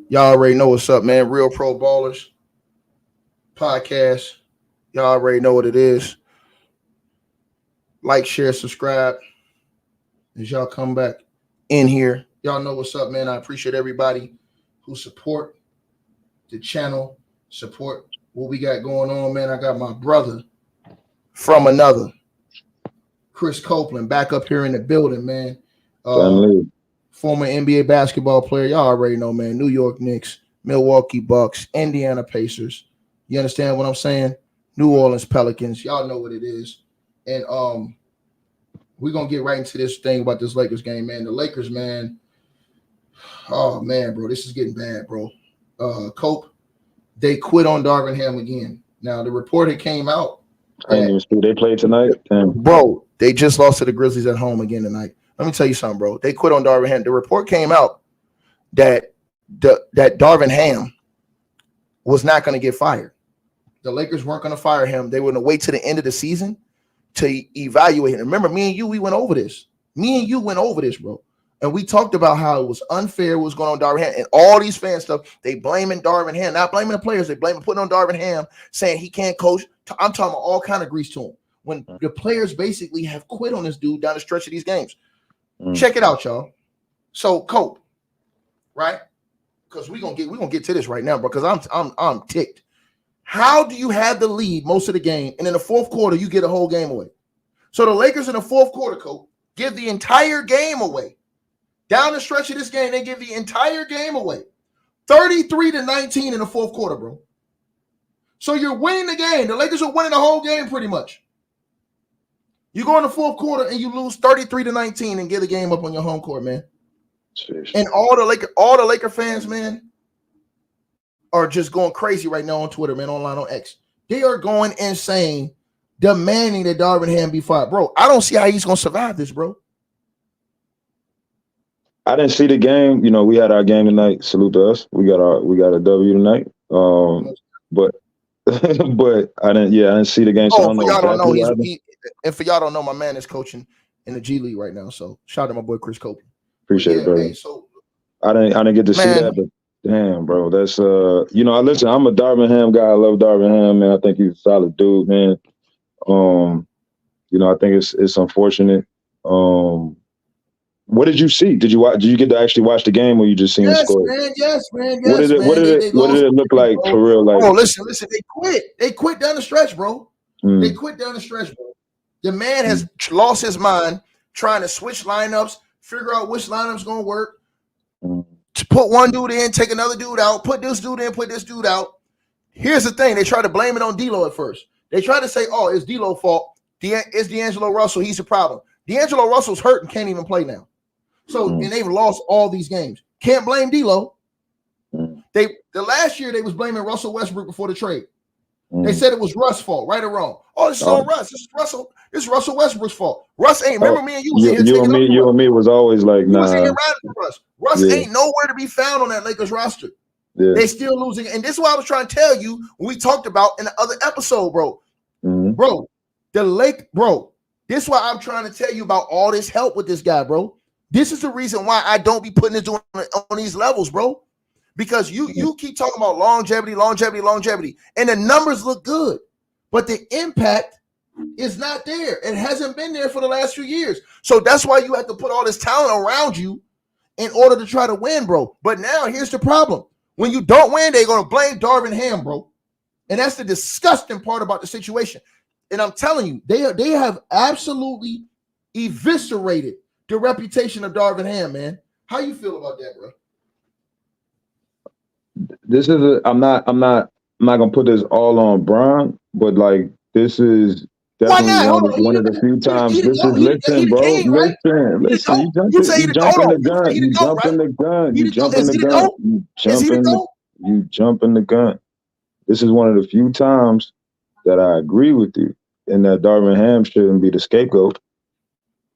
Y'all already know what's up, man. Real Pro Ballers podcast. Y'all already know what it is. Like, share, subscribe as y'all come back in here. Y'all know what's up, man. I appreciate everybody who support the channel, support what we got going on, man. I got my brother from another, Chris Copeland, back up here in the building, man. Former NBA basketball player. Y'all already know, man. New York Knicks, Milwaukee Bucks, Indiana Pacers. You understand what I'm saying? New Orleans Pelicans. Y'all know what it is. And we're going to get right into this thing about this Lakers game, man. The Lakers, man. Oh, man, bro. This is getting bad, bro. Cope, they quit on Darvin Ham again. Now, the report that came out. I didn't even see they played tonight. Bro, they just lost to the Grizzlies at home again tonight. Let me tell you something, bro. They quit on Darvin Ham. The report came out that that Darvin Ham was not going to get fired. The Lakers weren't going to fire him. They were going to wait to the end of the season to evaluate him. Remember, me and you, we went over this. Bro. And we talked about how it was unfair what was going on with Darvin Ham. And all these fan stuff, they blaming Darvin Ham. Not blaming the players. They putting on Darvin Ham, saying he can't coach. I'm talking about all kind of grease to him. When the players basically have quit on this dude down the stretch of these games. Check it out, y'all. So, Cope, right? Because we're gonna get to this right now, bro. Because I'm ticked. How do you have the lead most of the game, and in the fourth quarter you get a whole game away? So the Lakers in the fourth quarter, Cope, give the entire game away. Down the stretch of this game, they give the entire game away. 33-19 in the fourth quarter, bro. So you're winning the game. The Lakers are winning the whole game pretty much. You go in the fourth quarter and you lose 33-19 and get the game up on your home court, man. Jeez. And all the Laker fans, man, are just going crazy right now on Twitter, man, online on X. They are going insane, demanding that Darvin Ham be fired. Bro, I don't see how he's going to survive this, bro. I didn't see the game. You know, we had our game tonight. Salute to us. We got a W tonight. But I didn't see the game. So for y'all don't know, and for y'all don't know, my man is coaching in the G League right now. So shout out to my boy Chris Copeland. Appreciate it, bro. Hey, so I didn't get to see that, but damn, bro, that's listen, I'm a Darvin Ham guy. I love Darvin Ham, man. I think he's a solid dude, man. I think it's unfortunate. What did you see? Did you get to actually watch the game, or you just seen the score? Yes, man. What did it look like, bro, for real? Like, oh, listen, they quit. They quit down the stretch, bro. They quit down the stretch, bro. The man has lost his mind trying to switch lineups, figure out which lineup's gonna work. To put one dude in, take another dude out, put this dude in, put this dude out. Here's the thing: they try to blame it on D'Lo at first. They try to say, "Oh, it's D'Lo's fault. It's D'Angelo Russell. He's the problem." D'Angelo Russell's hurt and can't even play now. So and they've lost all these games. Can't blame D'Lo. The last year they was blaming Russell Westbrook before the trade. They said it was Russ' fault, right or wrong. Oh, this is on Russ. This is Russell Westbrook's fault. Russ ain't. Remember me and you was in here. You and me was always like, nah. Was in here riding for Russ. Russ ain't nowhere to be found on that Lakers roster. Yeah. They still losing, and this is what I was trying to tell you when we talked about in the other episode, bro. Bro, this is why I'm trying to tell you about all this help with this guy, bro. This is the reason why I don't be putting this on these levels, bro. Because you keep talking about longevity, and the numbers look good, but the impact is not there. It hasn't been there for the last few years. So that's why you have to put all this talent around you in order to try to win, bro. But now here's the problem. When you don't win, they're going to blame Darvin Ham, bro. And that's the disgusting part about the situation. And I'm telling you, they have absolutely eviscerated the reputation of Darvin Ham, man. How you feel about that, bro? This is I'm not gonna put this all on Bron, but like this is definitely one of the few times. Listen, bro. Listen. You jumping the gun. This is one of the few times that I agree with you, and that Darvin Ham shouldn't be the scapegoat.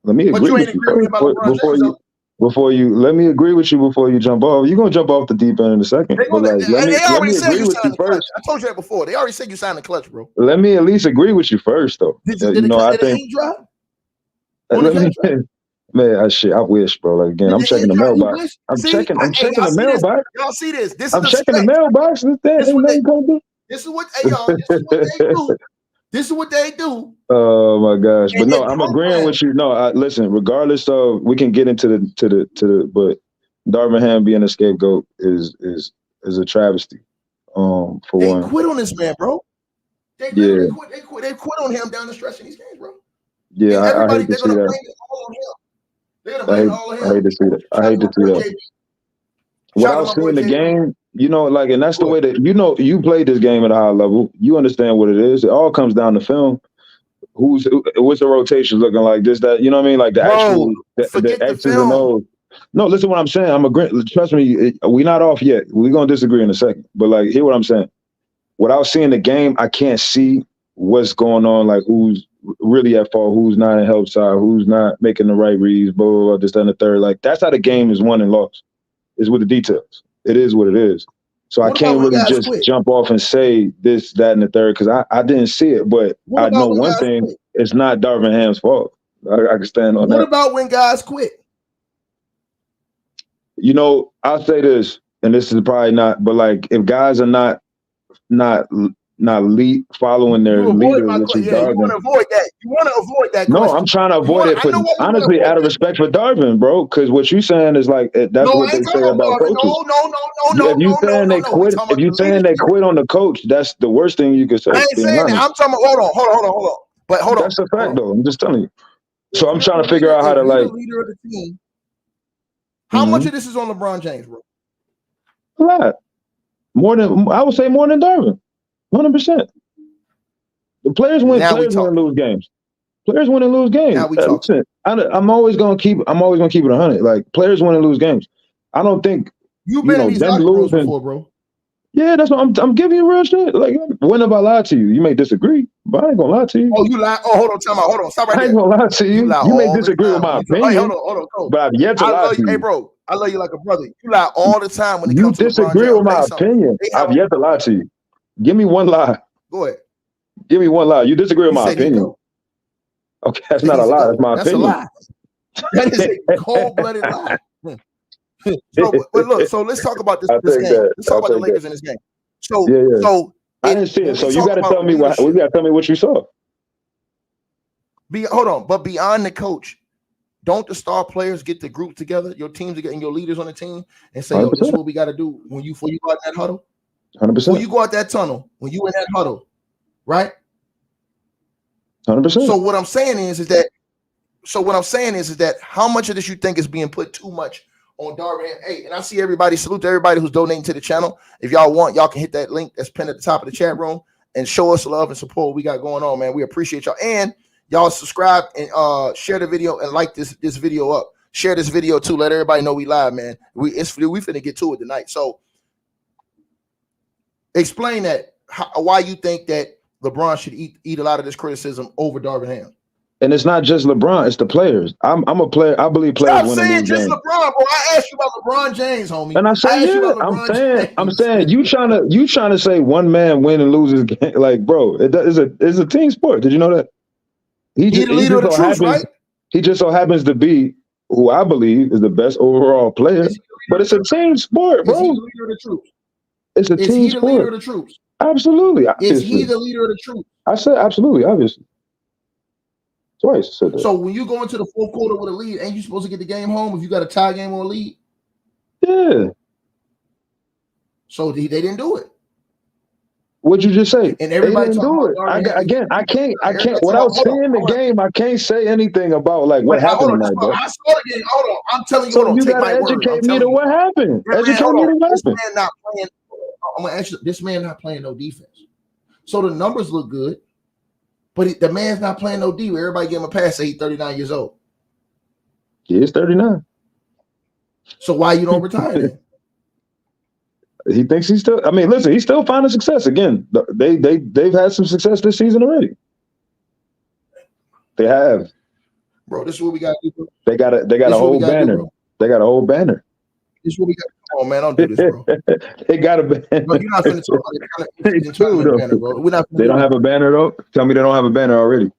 Let me agree with you before you. Let me agree with you before you jump off. You're gonna jump off the deep end in a second. They already said you signed the clutch. I told you that before. They already said you signed the clutch, bro. Let me at least agree with you first, though. Did the heat drop? Man, I wish, bro. Like again, I'm checking the mailbox. I'm checking the mailbox. Y'all see this? I'm checking the mailbox. This is what y'all. This is what they do. This is what they do. Oh my gosh! But no, I'm agreeing with you. No, listen. Regardless of, we can get into the, but Darvin Ham being a scapegoat is a travesty. For one, they quit on this man, bro. They quit on him down the stretch in these games, bro. Yeah, I hate to see that. I hate to see that. I hate to see that. Without seeing the game, like, and that's the way that, you played this game at a high level. You understand what it is. It all comes down to film. What's the rotation looking like? This, that, you know what I mean? Like the X's and O's. No, listen to what I'm saying. I'm agreeing. Trust me, we're not off yet. We're going to disagree in a second. But like, hear what I'm saying. Without seeing the game, I can't see what's going on, like who's really at fault, who's not in help side, who's not making the right reads, blah, blah, blah, this, that, and the third. Like, that's how the game is won and lost, is with the details. It is what it is. So I can't really just jump off and say this, that, and the third, because I didn't see it. But I know one thing, it's not Darvin Ham's fault. I can stand on that. What about when guys quit? I'll say this, and this is probably not, but like, if guys are not lead following their leader, which is Darvin. You want to avoid that. You want to avoid that. No, I'm trying to avoid it, but honestly, out of respect for Darvin, bro, because what you saying is like that's what they say about coaches. No. If you saying they quit, if you saying they quit on the coach, that's the worst thing you could say. I ain't saying that. I'm talking about. Hold on. But hold on. That's a fact, though. I'm just telling you. So I'm trying to figure out how to like. Leader of the team. How much of this is on LeBron James, bro? A lot. I would say more than Darvin. 100%. The players win. Players win and lose games. Players win and lose games. Now we talking. I'm always gonna keep it 100. Like, players win and lose games. I don't think you've been in these losing before, bro. Yeah, that's what I'm giving you real shit. Like, when have I lied to you? You may disagree, but I ain't gonna lie to you. Oh, you lie? Oh, hold on, time out. Hold on, stop right there. I ain't gonna lie to you. You may disagree with my opinion. Hey, hold on. But I've yet to lie to you. Hey, bro, I love you like a brother. You lie all the time when it comes to LeBron James. You disagree with my opinion. I've yet to lie to you. Give me one lie. Go ahead. Give me one lie. You disagree with my opinion. Okay, that's not a lie. That's my opinion. That's a lie. That is a cold-blooded lie. So let's talk about this game. Let's talk about the Lakers in this game. So I didn't see it. So you got to tell me what you saw. Hold on, but beyond the coach, don't the star players get the group together, your teams together, and your leaders on the team, and say, "Yo, this is what we got to do before you go out that huddle." 100%. Before you go out that tunnel, when you in that huddle, right? 100%. So what I'm saying is that how much of this you think is being put too much on Darvin? Hey, and I see everybody, salute to everybody who's donating to the channel. If y'all want, y'all can hit that link that's pinned at the top of the chat room and show us love and support what we got going on, man. We appreciate y'all. And y'all subscribe and share the video and like this video up. Share this video too. Let everybody know we live, man. We finna get to it tonight. So explain that, why you think that LeBron should eat a lot of this criticism over Darvin Ham. And it's not just LeBron; it's the players. I'm a player. I believe players win and lose games. Stop saying just LeBron, bro. I asked you about LeBron James, homie. And I said, I'm saying, you trying to say one man win and lose his game. Like, bro, it's a team sport. Did you know that? He the leader of the troops, right? He just so happens to be who I believe is the best overall player. But it's a team sport, bro. Is he the leader of the troops? It's a team sport. Is he the leader of the troops? Absolutely. Obviously. Is he the leader of the troops? I said absolutely, obviously. Twice I said that. So when you go into the fourth quarter with a lead, ain't you supposed to get the game home if you got a tie game or a lead? Yeah. So they didn't do it. What'd you just say? And everybody didn't do it. I can't. Without seeing the game, I can't say anything about like what happened tonight, bro. I saw the game. Hold on. I'm telling you. So you gotta educate me to what happened. Educate me to what happened. This man not playing. I'm gonna ask you. This man not playing no defense. So the numbers look good, but the man's not playing no D. Everybody give him a pass. Say he's 39 years old. He is 39. So why you don't retire then? He thinks he's still. I mean, listen, he's still finding success. Again, they've had some success this season already. They have. Bro, this is what we got to do. They got a whole banner. They got a whole banner. This is what we got. Come on, man, don't do this, bro. They got a banner. Bro, you're not finna talk about it. Banner, bro. They don't have a banner though. Tell me they don't have a banner already.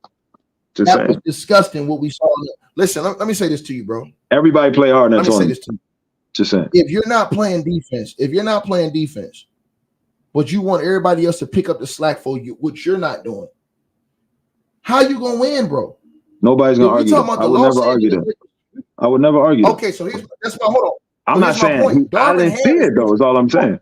Just saying. was disgusting what we saw. Listen, let me say this to you, bro. Everybody play hard in that Let me say tournament. this to you. Just saying. If you're not playing defense, but you want everybody else to pick up the slack for you, which you're not doing, how you gonna win, bro? Nobody's gonna argue that. I would never argue that. I would never argue that. Okay, so that's my hold on. I'm not saying I didn't see it though, is all I'm saying.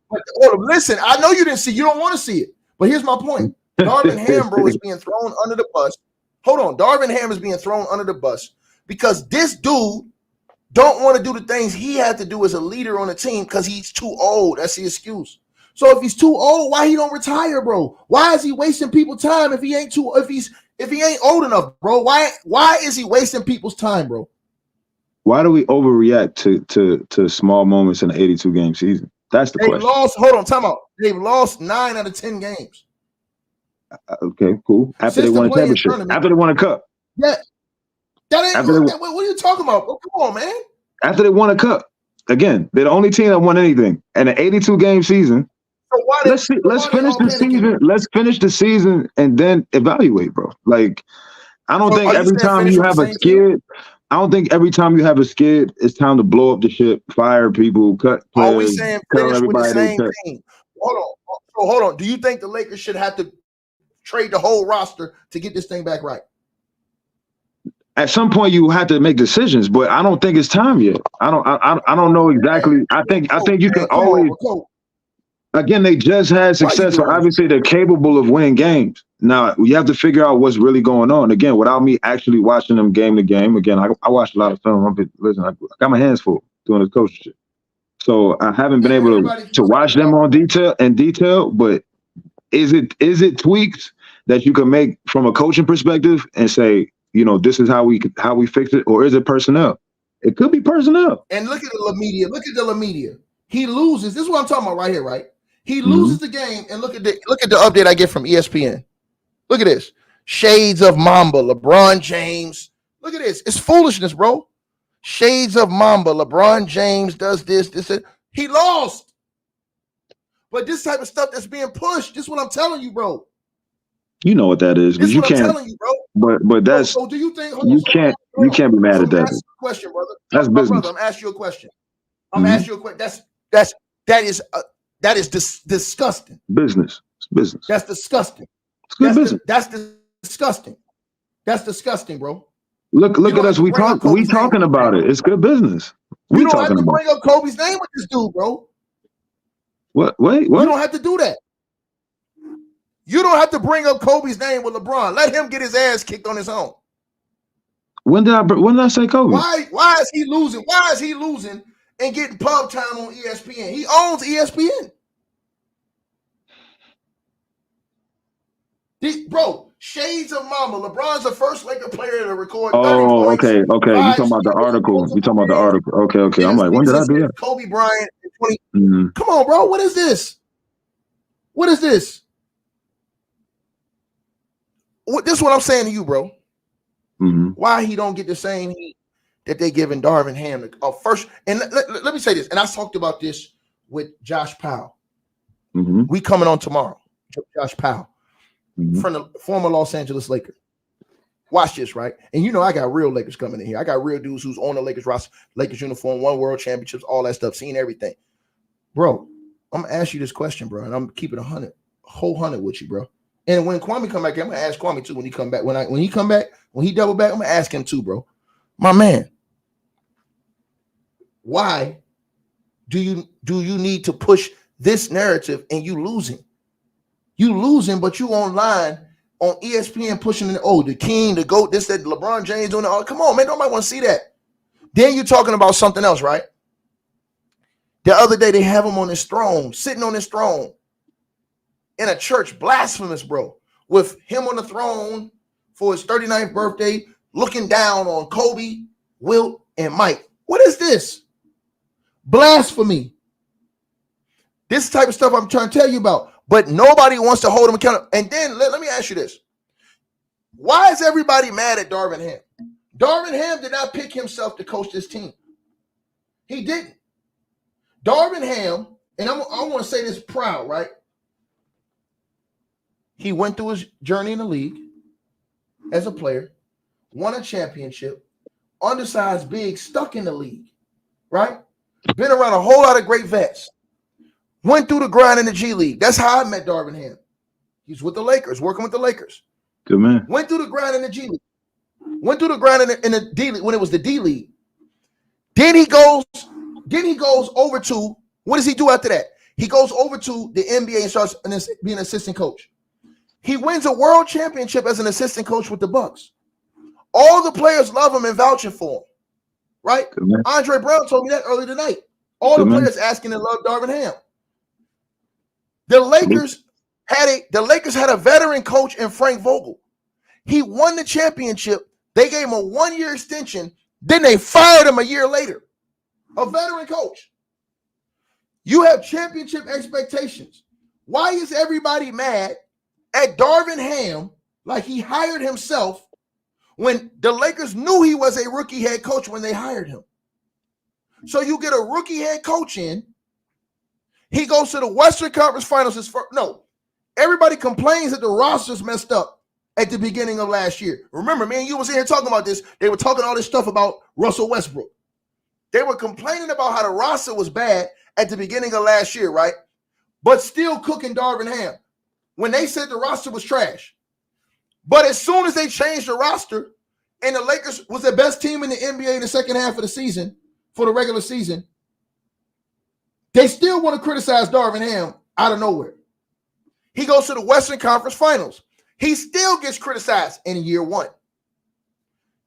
But listen, I know you didn't see, you don't want to see it. But here's my point. Darvin Ham, bro, is being thrown under the bus. Hold on, Darvin Ham is being thrown under the bus because this dude don't want to do the things he had to do as a leader on the team because he's too old. That's the excuse. So if he's too old, why he don't retire, bro? Why is he wasting people's time if he ain't old enough, bro? Why is he wasting people's time, bro? Why do we overreact to small moments in an 82-game season? That's the question. Hold on, time out. They've lost 9 out of 10 games. Okay, cool. After they won a championship. After they won a cup. Yeah. What are you talking about, bro? Come on, man. After they won a cup. Again, they're the only team that won anything. In an 82-game season. So let's finish the season. Let's finish the season and then evaluate, bro. Like, I don't think every time you have a skid, it's time to blow up the shit, fire people, cut players. Are we saying finish with the same team? Hold on. Do you think the Lakers should have to trade the whole roster to get this thing back right? At some point, you have to make decisions, but I don't think it's time yet. I don't know exactly. I think you can always. Again, they just had success, so obviously they're capable of winning games. Now you have to figure out what's really going on. Again, without me actually watching them game to game. Again, I watched a lot of film. I got my hands full doing this coaching shit, so I haven't been able to watch them on detail. But is it tweaks that you can make from a coaching perspective and say, you know, this is how we fix it, or is it personnel? It could be personnel. And look at the media. He loses. This is what I'm talking about right here, right? He loses the game, and look at the update I get from ESPN. Look at this. Shades of Mamba, LeBron James. Look at this. It's foolishness, bro. Shades of Mamba, LeBron James does this. He lost. But this type of stuff that's being pushed, this is what I'm telling you, bro. You know what that is, but you can't. I'm telling you, bro. But that's. So do you think you can't be mad at that? Question, brother. That's business. Brother, I'm asking you a question. That is disgusting. Business. It's business. That's disgusting. It's good business. That's disgusting. That's disgusting, bro. Look at us. We talking about it. It's good business. You don't have to bring up Kobe's name with this dude, bro. What? Wait, what? You don't have to do that. You don't have to bring up Kobe's name with LeBron. Let him get his ass kicked on his own. When did I say Kobe? Why is he losing? Why is he losing and getting pub time on ESPN? He owns ESPN. Bro, shades of Mama. LeBron's the first Laker player to record 30 points. Okay. You talking about the article. Okay. I'm like, when did I do that? Kobe Bryant in 20. Come on, bro. What is this? This is what I'm saying to you, bro. Why he don't get the same heat that they giving Darvin Ham first? And let me say this, and I talked about this with Josh Powell. We coming on tomorrow. Josh Powell, from the former Los Angeles Lakers. Watch this, right? And you know I got real Lakers coming in here. I got real dudes who's on the Lakers roster, Lakers uniform, won world championships, all that stuff, seen everything. Bro, I'm gonna ask you this question, bro, and I'm keeping 100, whole 100 with you, bro. And when Kwame come back, I'm gonna ask Kwame too. When he come back, when he double back, I'm gonna ask him too, bro. My man, why do you need to push this narrative and you losing? You losing, but you online on ESPN pushing the king, the GOAT, this, that, LeBron James doing it. Oh, come on, man, nobody want to see that. Then you're talking about something else, right? The other day they have him on his throne, sitting on his throne. In a church, blasphemous, bro, with him on the throne for his 39th birthday, looking down on Kobe, Wilt, and Mike. What is this? Blasphemy. This type of stuff I'm trying to tell you about, but nobody wants to hold him accountable. And then let me ask you this. Why is everybody mad at Darvin Ham? Darvin Ham did not pick himself to coach this team. He didn't. Darvin Ham, and I want to say this proud, right? He went through his journey in the league. as a player, won a championship, undersized, big, stuck in the league, right? Been around a whole lot of great vets. Went through the grind in the G League. That's how I met Darvin Ham. He's with the Lakers, working with the Lakers. Good man. Went through the grind in the G League. Went through the grind in the D League when it was the D League. Then he goes over to, what does he do after that? He goes over to the NBA and starts being an assistant coach. He wins a world championship as an assistant coach with the Bucks. All the players love him and vouching for him, right? Andre Brown told me that earlier tonight. All the players asking and love Darvin Ham. The Lakers had a veteran coach in Frank Vogel. He won the championship. They gave him a 1-year extension. Then they fired him a year later. A veteran coach. You have championship expectations. Why is everybody mad at Darvin Ham like he hired himself when the Lakers knew he was a rookie head coach when they hired him? So you get a rookie head coach in. He goes to the Western Conference Finals. Everybody complains that the roster's messed up at the beginning of last year. Remember, man, you was in here talking about this. They were talking all this stuff about Russell Westbrook. They were complaining about how the roster was bad at the beginning of last year, right? But still cooking Darvin Ham when they said the roster was trash. But as soon as they changed the roster and the Lakers was the best team in the NBA in the second half of the season for the regular season, they still want to criticize Darvin Ham out of nowhere. He goes to the Western Conference Finals. He still gets criticized in year one.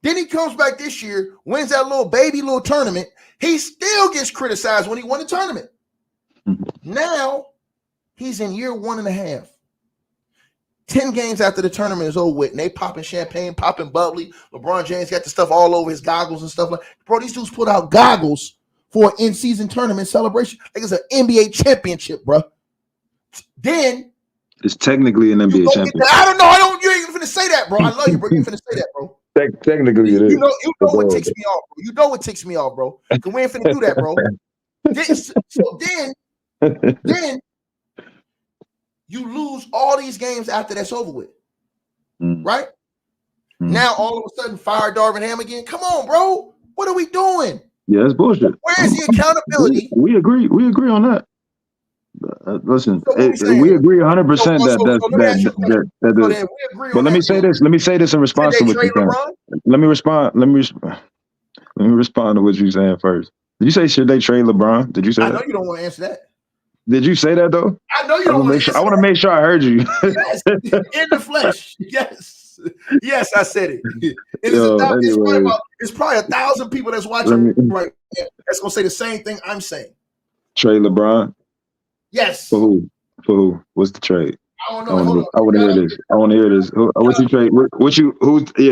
Then he comes back this year, wins that little tournament. He still gets criticized when he won the tournament. Now, he's in year 1.5. 10 games after the tournament is over with, and they popping champagne, popping bubbly. LeBron James got the stuff all over his goggles and stuff like that. Bro, these dudes put out goggles for an in-season tournament celebration. Like it's an NBA championship, bro. Then it's technically an NBA championship. I don't know. You ain't even finna say that, bro. I love you, bro. You ain't finna say that, bro. Technically, it is. You know what ticks me off, bro. You know what ticks me off, bro. Because we ain't finna do that, bro. Then you lose all these games after that's over with, right? Now all of a sudden, fire Darvin Ham again. Come on, bro. What are we doing? Yeah, that's bullshit. Where's the accountability? We agree. We agree on that. Listen, we agree 100% that. But let me say this. Let me say this in response to what you're saying. Let me respond to what you're saying first. Did you say should they trade LeBron? Did you say that? I know you don't want to answer that. Did you say that though? I know you don't want to answer that. I want to make sure I heard you. Yes, in the flesh. Yes. Yes, I said it. It's probably 1,000 people that's watching right now that's gonna say the same thing I'm saying. Trade LeBron. Yes. For who? For who? What's the trade? I don't know. I want to hear this. I want to hear this. What's you trade?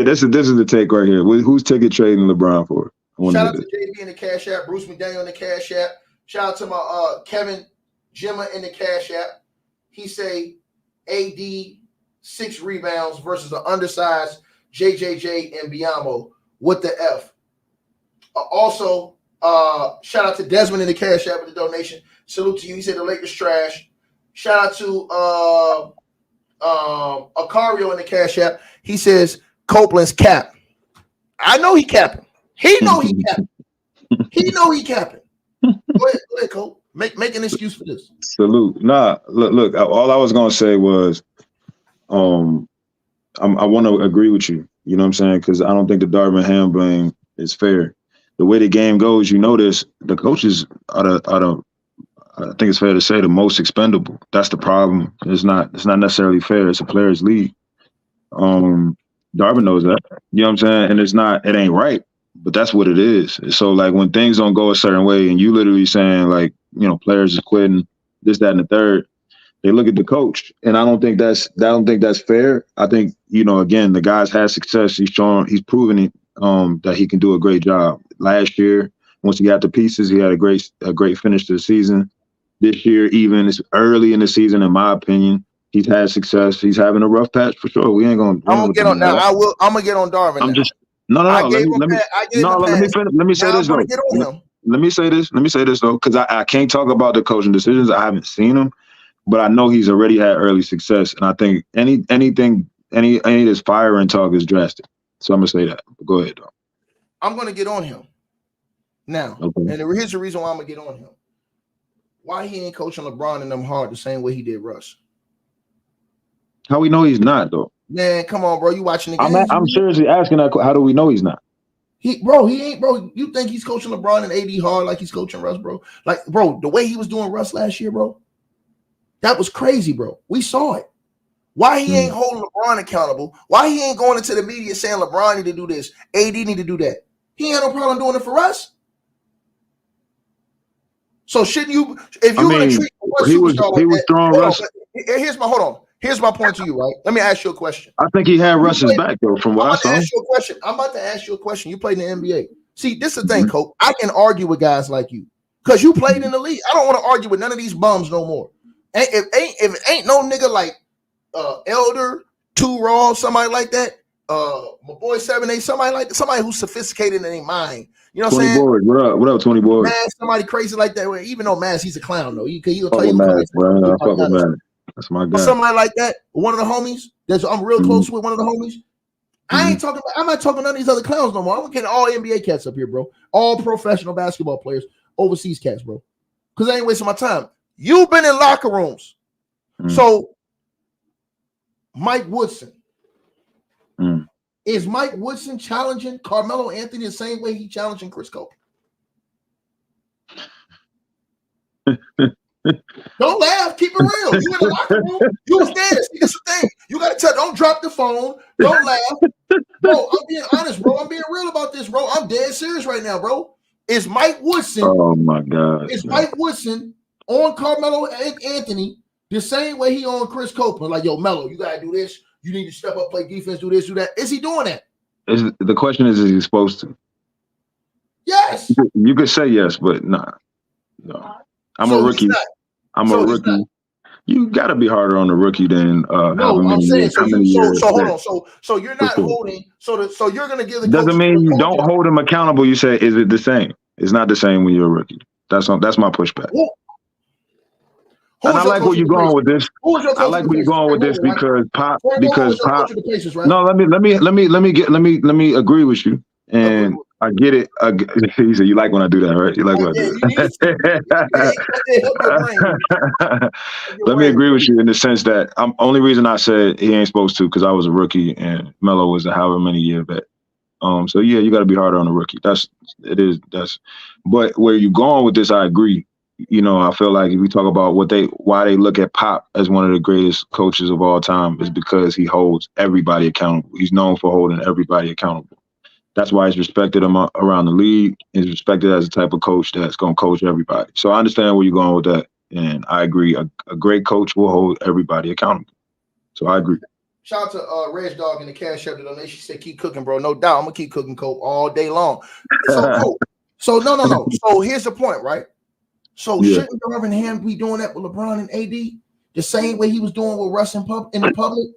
This is the take right here. Who's ticket trading LeBron for? Shout out to JB in the Cash App, Bruce McDaniel in the Cash App. Shout out to my Kevin Jimma in the Cash App. He say AD 6 rebounds versus an undersized JJJ and Biamo. What the F? Also, shout out to Desmond in the Cash App with the donation. Salute to you. He said the Lakers trash. Shout out to Acario in the Cash App. He says Copeland's cap. I know he capping. He know he capping. He know he capping. Go ahead, Cope. Make an excuse for this. Salute. Nah, look. All I was gonna say was, I want to agree with you. You know what I'm saying? Because I don't think the Darvin Ham blame is fair. The way the game goes, you notice the coaches are I think it's fair to say the most expendable. That's the problem. It's not necessarily fair. It's a players' league. Darvin knows that. You know what I'm saying? And it ain't right, but that's what it is. So like when things don't go a certain way and you literally saying like, you know, players is quitting, this, that, and the third, they look at the coach. And I don't think that's fair. I think, you know, again, the guy's had success. He's proven that he can do a great job. Last year, once he got the pieces, he had a great finish to the season. This year, even it's early in the season, in my opinion, he's had success. He's having a rough patch for sure. I'm gonna get on now. I'm gonna get on Darvin. Let me say this though. Let me say this though, because I can't talk about the coaching decisions. I haven't seen him, but I know he's already had early success, and I think anything any of this firing talk is drastic. So I'm gonna say that. But go ahead, though. I'm gonna get on him now, and here's the reason why I'm gonna get on him. Why he ain't coaching LeBron and them hard the same way he did Russ? How we know he's not, though? Man, come on, bro. You watching the game? I'm seriously asking that. How do we know he's not? He ain't, bro. You think he's coaching LeBron and AD hard like he's coaching Russ, bro? Like, bro, the way he was doing Russ last year, bro, that was crazy, bro. We saw it. Why he ain't holding LeBron accountable? Why he ain't going into the media saying LeBron need to do this, AD need to do that? He ain't no problem doing it for us. So shouldn't you? If you're going to treat one superstar like that, throwing Russ. Here's my point to you, right? Let me ask you a question. I think he had Russ's back, though, from what I saw. I'm about to ask you a question. You played in the NBA. See, this is the thing, Coach. I can argue with guys like you because you played in the league. I don't want to argue with none of these bums no more. If it ain't no nigga like Elder, Two Raw, somebody like that, my boy 7A, somebody like that, somebody who's sophisticated in their mind. You know what I'm saying? Board. What up, 20 board? Man, somebody crazy like that. Even though Maz, he's a clown though. He'll tell you. That's my guy. Somebody like that, one of the homies. I'm real close with one of the homies. I'm not talking none of these other clowns no more. I'm getting all NBA cats up here, bro. All professional basketball players, overseas cats, bro. Because I ain't wasting my time. You've been in locker rooms. So Mike Woodson. Is Mike Woodson challenging Carmelo Anthony the same way he challenging Chris Cole? Don't laugh. Keep it real. You in the locker room. You was there. See, that's the thing. You got to tell. Don't drop the phone. Don't laugh. Bro, I'm being honest, bro. I'm being real about this, bro. I'm dead serious right now, bro. Is Mike Woodson. Oh, my God. Is Mike Woodson on Carmelo Anthony the same way he on Chris Copeland? Like, yo, Melo, you got to do this. You need to step up, play defense, do this, do that. Is he doing that? The question is he supposed to? Yes. You could say yes, but nah. No. I'm a rookie. I'm a rookie. You got to be harder on the rookie than no, I'm saying so hold on. So you're not holding. So you're going to give the doesn't mean you don't hold him accountable. You say, is it the same? It's not the same when you're a rookie. That's my pushback. And I like where you're going with this. I like where you're going with this because Pop. No, let me agree with you. And I get it. He said, you like when I do that, right? You like when I do that. Let me agree with you in the sense that only reason I said he ain't supposed to because I was a rookie and Melo was a however many year vet. So yeah, you got to be harder on the rookie. But where you going with this, I agree. You know, I feel like if we talk about why they look at Pop as one of the greatest coaches of all time is because he holds everybody accountable. He's known for holding everybody accountable. That's why he's respected around the league. He's respected as a type of coach that's going to coach everybody. So I understand where you're going with that. And I agree. A great coach will hold everybody accountable. So I agree. Shout out to Reg Dog in the Cash App donation. She said, keep cooking, bro. No doubt. I'm going to keep cooking, Cope, all day long. No. So here's the point, right? So shouldn't Darvin Ham be doing that with LeBron and AD the same way he was doing with Russ in the public?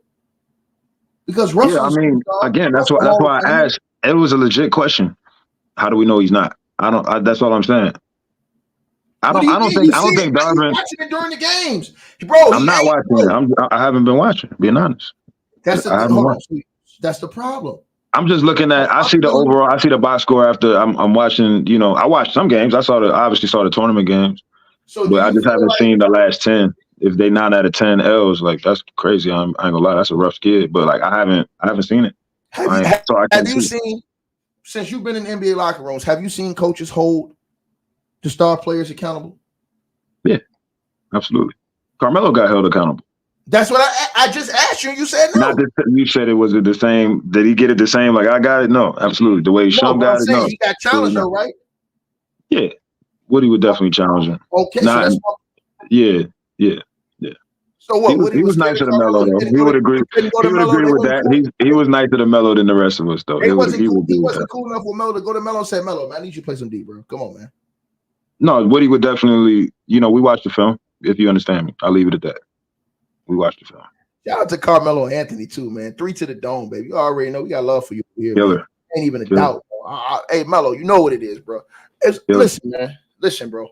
Because Russ, again, that's why I asked. It was a legit question. How do we know he's not? That's all I'm saying. I don't think Darvin. Watching it during the games, bro. I'm not watching it. I haven't been watching. Being honest, that's the problem. I'm just looking at. I see the overall. I see the box score after I'm watching. You know, I watched some games. I obviously saw the tournament games, but I just haven't seen the last 10. If they 9 out of 10 L's, like that's crazy. I ain't gonna lie, that's a rough skid. But like I haven't seen it. Have you seen since you've been in NBA locker rooms? Have you seen coaches hold the star players accountable? Yeah, absolutely. Carmelo got held accountable. That's what I just asked you. You said no. You said it was the same. Did he get it the same? Like I got it. No, absolutely. The way Sean got it. No, he got challenged, though, right? Yeah, Woody would definitely challenge him. Okay, so that's yeah. So what? He was nicer to Melo, though. He would agree. He would agree with that. He was nicer to Melo than the rest of us, though. He wasn't cool enough with Melo to go to Melo and say, Melo, man, I need you to play some D, bro. Come on, man. No, Woody would definitely. You know, we watched the film. If you understand me, I'll leave it at that. We watched the film. Shout out to Carmelo Anthony too, man. 3 to the dome, baby. You already know we got love for you here. Killer. Ain't even a doubt. Hey, Melo, you know what it is, bro. Listen, man. Listen, bro.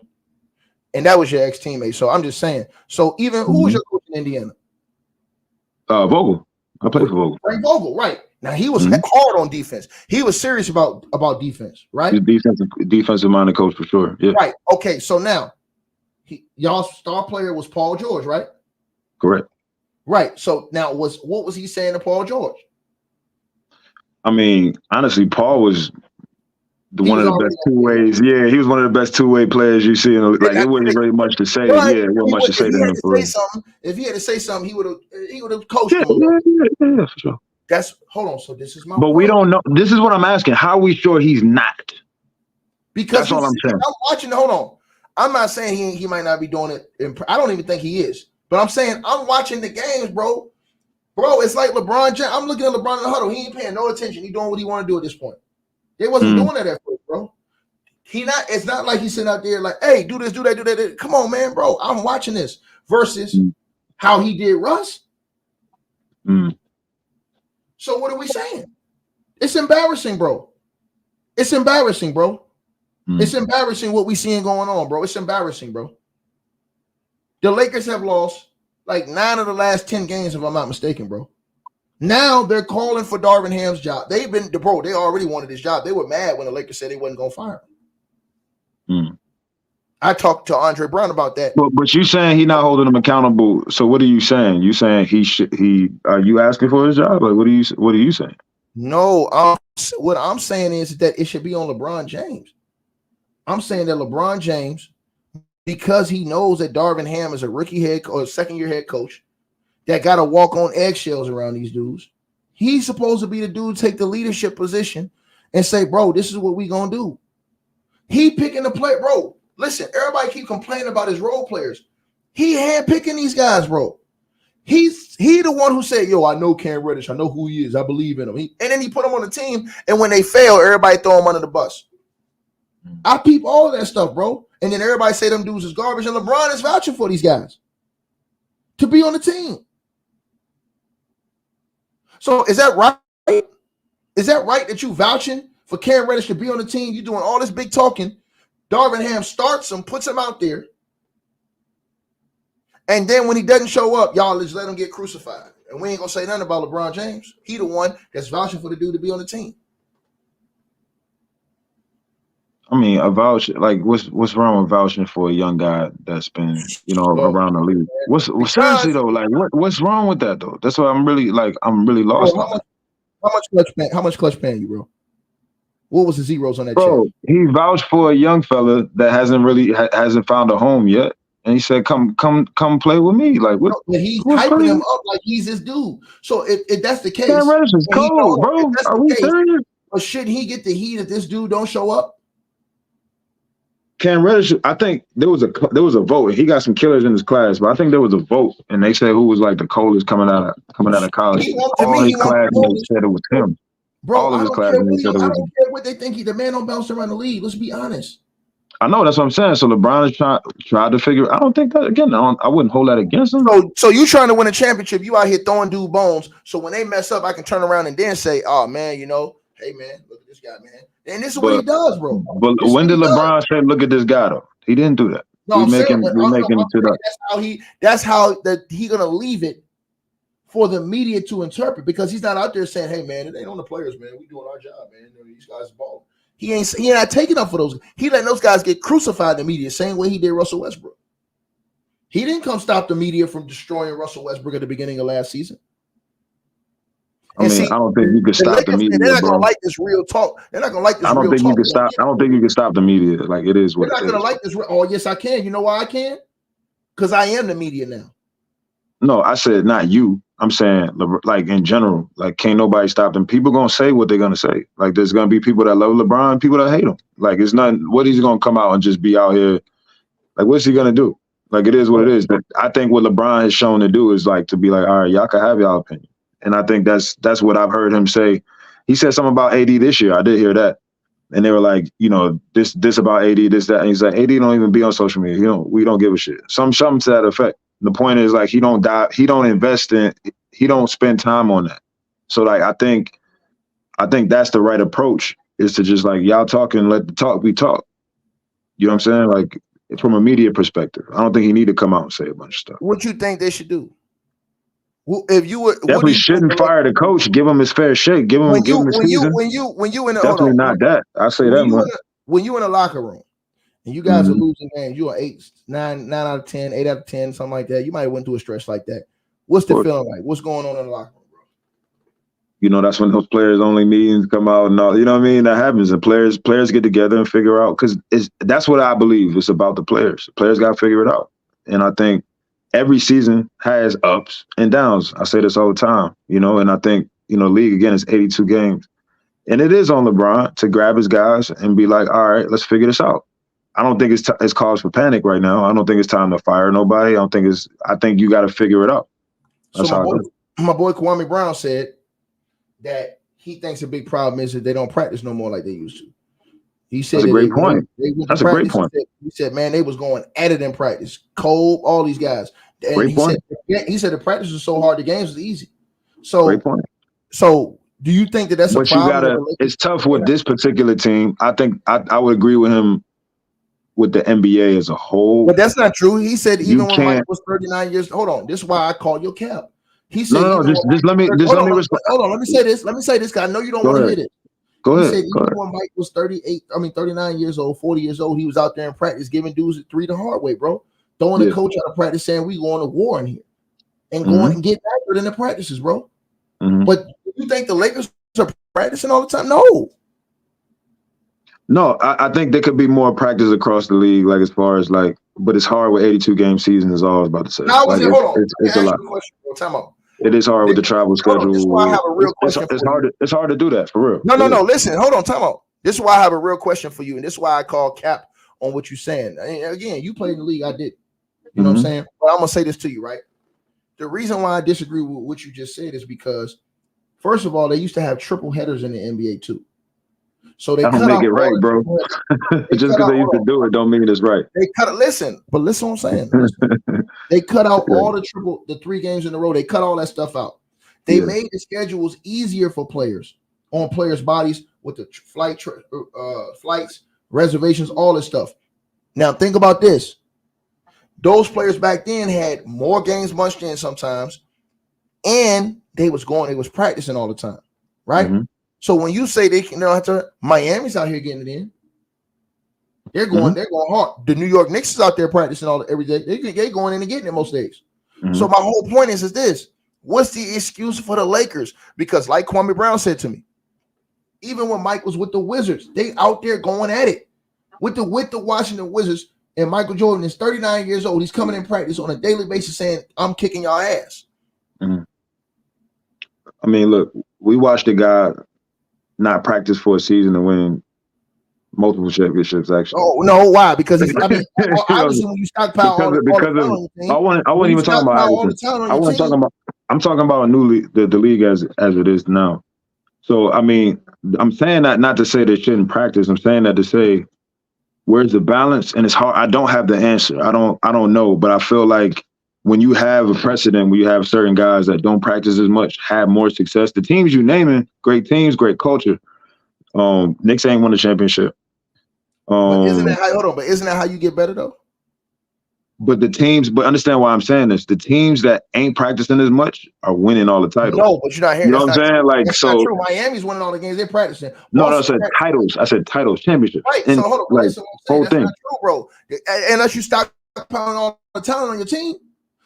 And that was your ex-teammate. So I'm just saying. So even who was your coach in Indiana? Vogel. I played for Vogel. Frank Vogel, right. Now he was hard on defense. He was serious about defense, right? He's defensive minded coach for sure. Yeah. Right. Okay. So now, y'all's star player was Paul George, right? Correct. Right. So now, what was he saying to Paul George? I mean, honestly, Paul was one of the best two-ways. Yeah, he was one of the best two-way players you see. Like, it wasn't really much to say. Right. Yeah, it wasn't much to say to him. If he had to say something, he would have coached him. Yeah, for sure. Hold on. So this is my. But point. We don't know. This is what I'm asking. How are we sure he's not? Because that's all I'm saying. I'm watching. Hold on. I'm not saying he might not be doing it. I don't even think he is. But I'm saying I'm watching the games, bro. Bro, it's like LeBron James. I'm looking at LeBron in the huddle. He ain't paying no attention. He doing what he want to do at this point. They wasn't doing that at first, bro. It's not like he's sitting out there like, hey, do this, do that, do that. Come on, man, bro. I'm watching this versus how he did Russ. So what are we saying? It's embarrassing, bro. It's embarrassing, bro. It's embarrassing what we seeing going on, bro. It's embarrassing, bro. The Lakers have lost like 9 of the last 10 games, if I'm not mistaken, bro. Now they're calling for Darvin Ham's job. They already wanted his job. They were mad when the Lakers said they wasn't going to fire him. I talked to Andre Brown about that. But you saying he not holding him accountable. So what are you saying? You saying are you asking for his job? Like, what are you saying? No, what I'm saying is that it should be on LeBron James. I'm saying that LeBron James, because he knows that Darvin Ham is a rookie head or second-year head coach that got to walk on eggshells around these dudes, he's supposed to be the dude take the leadership position and say, bro, this is what we going to do. He picking the play, bro. Listen, everybody keep complaining about his role players. He handpicking these guys, bro. He the one who said, yo, I know Cam Reddish. I know who he is. I believe in him. And then he put him on the team, and when they fail, everybody throw him under the bus. I peep all of that stuff, bro. And then everybody say them dudes is garbage, and LeBron is vouching for these guys to be on the team. So is that right? Is that right that you vouching for Cam Reddish to be on the team? You doing all this big talking. Darvin Ham starts him, puts him out there. And then when he doesn't show up, y'all just let him get crucified. And we ain't going to say nothing about LeBron James. He the one that's vouching for the dude to be on the team. I mean, a vouch, like what's wrong with vouching for a young guy that's been, around the league? Seriously though, like what's wrong with that though? That's why I'm really lost. Bro, how much clutch paying you, bro? What was the zeros on that bro, check? He vouched for a young fella that hasn't found a home yet. And he said, come play with me. Like what? No, he's hyping him up like he's this dude. So if that's the case, Cam Reddish is cold, bro. Are we serious? But shouldn't he get the heat if this dude don't show up? Cam Reddish, I think there was a vote. He got some killers in his class, but I think there was a vote, and they said who was like the coldest coming out of college. All his classmates said it was him. Bro, all of his classmates said it was him. I don't care what they think. The man don't bounce around the league. Let's be honest. I know, that's what I'm saying. So LeBron is tried to figure. I don't think that again. I wouldn't hold that against him. So you trying to win a championship? You out here throwing dude bones. So when they mess up, I can turn around and then say, "Oh man, hey man, look at this guy, man." And this is what he does, bro. But when did LeBron say, "Look at this guy"? Though he didn't do that. No, that's how he gonna leave it for the media to interpret, because he's not out there saying, "Hey man, it ain't on the players, man. We doing our job, man. These guys ball." He not taking up for those. He letting those guys get crucified in the media, same way he did Russell Westbrook. He didn't come stop the media from destroying Russell Westbrook at the beginning of last season. I don't think you can stop the media. They're not gonna like this real talk. They're not gonna like this. I don't think you can stop. I don't think you can stop the media. Like it is what they're not gonna like this. Oh yes, I can. You know why I can? Because I am the media now. No, I said not you. I'm saying like in general. Like can't nobody stop them. People gonna say what they're gonna say. Like there's gonna be people that love LeBron, people that hate him. Like it's not. What he's gonna come out and just be out here. Like what's he gonna do? Like it is what it is. But I think what LeBron has shown to do is like to be like, all right, y'all can have y'all opinion. And I think that's what I've heard him say. He said something about AD this year. I did hear that. And they were like, this about AD, this, that. And he's like, AD don't even be on social media. We don't give a shit. Something to that effect. The point is like he don't spend time on that. So like I think that's the right approach, is to just like y'all talk and let the talk be talk. You know what I'm saying? Like from a media perspective. I don't think he need to come out and say a bunch of stuff. What you think they should do? Well, if you would definitely shouldn't fire the coach. Give him his fair shake. Give him his season. When you in the definitely not that. I say that much. When you in a locker room and you guys are losing games, you are 9 out of 10, 8 out of 10, something like that. You might have went through a stretch like that. What's the feeling like? What's going on in the locker room, bro? You know, that's when those players only meetings come out and all. You know what I mean? That happens, and players get together and figure out, because that's what I believe. It's about the players. The players got to figure it out, and I think every season has ups and downs. I say this all the time, you know, and I think, you know, league, again, is 82 games. And it is on LeBron to grab his guys and be like, all right, let's figure this out. I don't think it's cause for panic right now. I don't think it's time to fire nobody. I think you got to figure it out. That's so my boy Kwame Brown said that he thinks a big problem is that they don't practice no more like they used to. He said that's a great point. That's a great point. He said, man, they was going at it in practice. Cole, all these guys. And great point. He said the practice was so hard, the games was easy. So, great point. So do you think that that's a problem? It's tough with this particular team. I think I would agree with him with the NBA as a whole. But that's not true. He said even when Mike was 39 years, hold on. This is why I call your cap. He said, no, just let me respond. Hold on, let me say this, because I know you don't want to hear it. Go ahead. He said even when Mike was 39 years old, 40 years old, he was out there in practice giving dudes at 3 the hard way, bro. Throwing the coach out of practice, saying we going to war in here and going and get after it in the practices, bro. But you think the Lakers are practicing all the time? No, I think there could be more practice across the league, like as far as like, but it's hard with 82 game seasons, is all I was about to say. Now, like, it's a lot. Time out. It is hard with the travel schedule. This is why I have a real question. It's hard to do that, for real. No. Listen, hold on, time out. This is why I have a real question for you, and this is why I call cap on what you're saying. Again, you played in the league, I did. You know what I'm saying? But I'm gonna say this to you, right? The reason why I disagree with what you just said is because, first of all, they used to have triple headers in the NBA too. So they don't make it right, bro. Just because they used to do it don't mean it's right. They cut it. Listen what I'm saying. They cut out all the 3 games in a row. They cut all that stuff out. They made the schedules easier for players on players' bodies with the flights, reservations, all this stuff. Now think about this. Those players back then had more games bunched in sometimes, and they was practicing all the time, right? So when you say they can, Miami's out here getting it in. They're going hard. The New York Knicks is out there practicing every day. They going in and getting it most days. So my whole point is this: what's the excuse for the Lakers? Because like Kwame Brown said to me, even when Mike was with the Wizards, they out there going at it with the Washington Wizards. And Michael Jordan is 39 years old. He's coming in practice on a daily basis saying, I'm kicking y'all ass. I mean, look, we watched a guy not practice for a season and win multiple championships, actually. Oh, no, why? Because obviously when you stockpile all the talent, I wasn't even talking about I'm talking about the league as it is now. So, I mean, I'm saying that not to say they shouldn't practice. I'm saying that to say, where's the balance? And it's hard. I don't have the answer. I don't know. But I feel like when you have a precedent, when you have certain guys that don't practice as much, have more success. The teams you naming, great teams, great culture. Knicks ain't won a championship. But isn't that how you get better though? But understand why I'm saying this. The teams that ain't practicing as much are winning all the titles. No, but you're not hearing. You know what I'm saying? Like, that's so not true. Miami's winning all the games. They're practicing. No, I said titles. I said titles, championships. Right. And so hold on. like, whole that's thing. not true, bro. Unless you stop pounding all the talent on your team.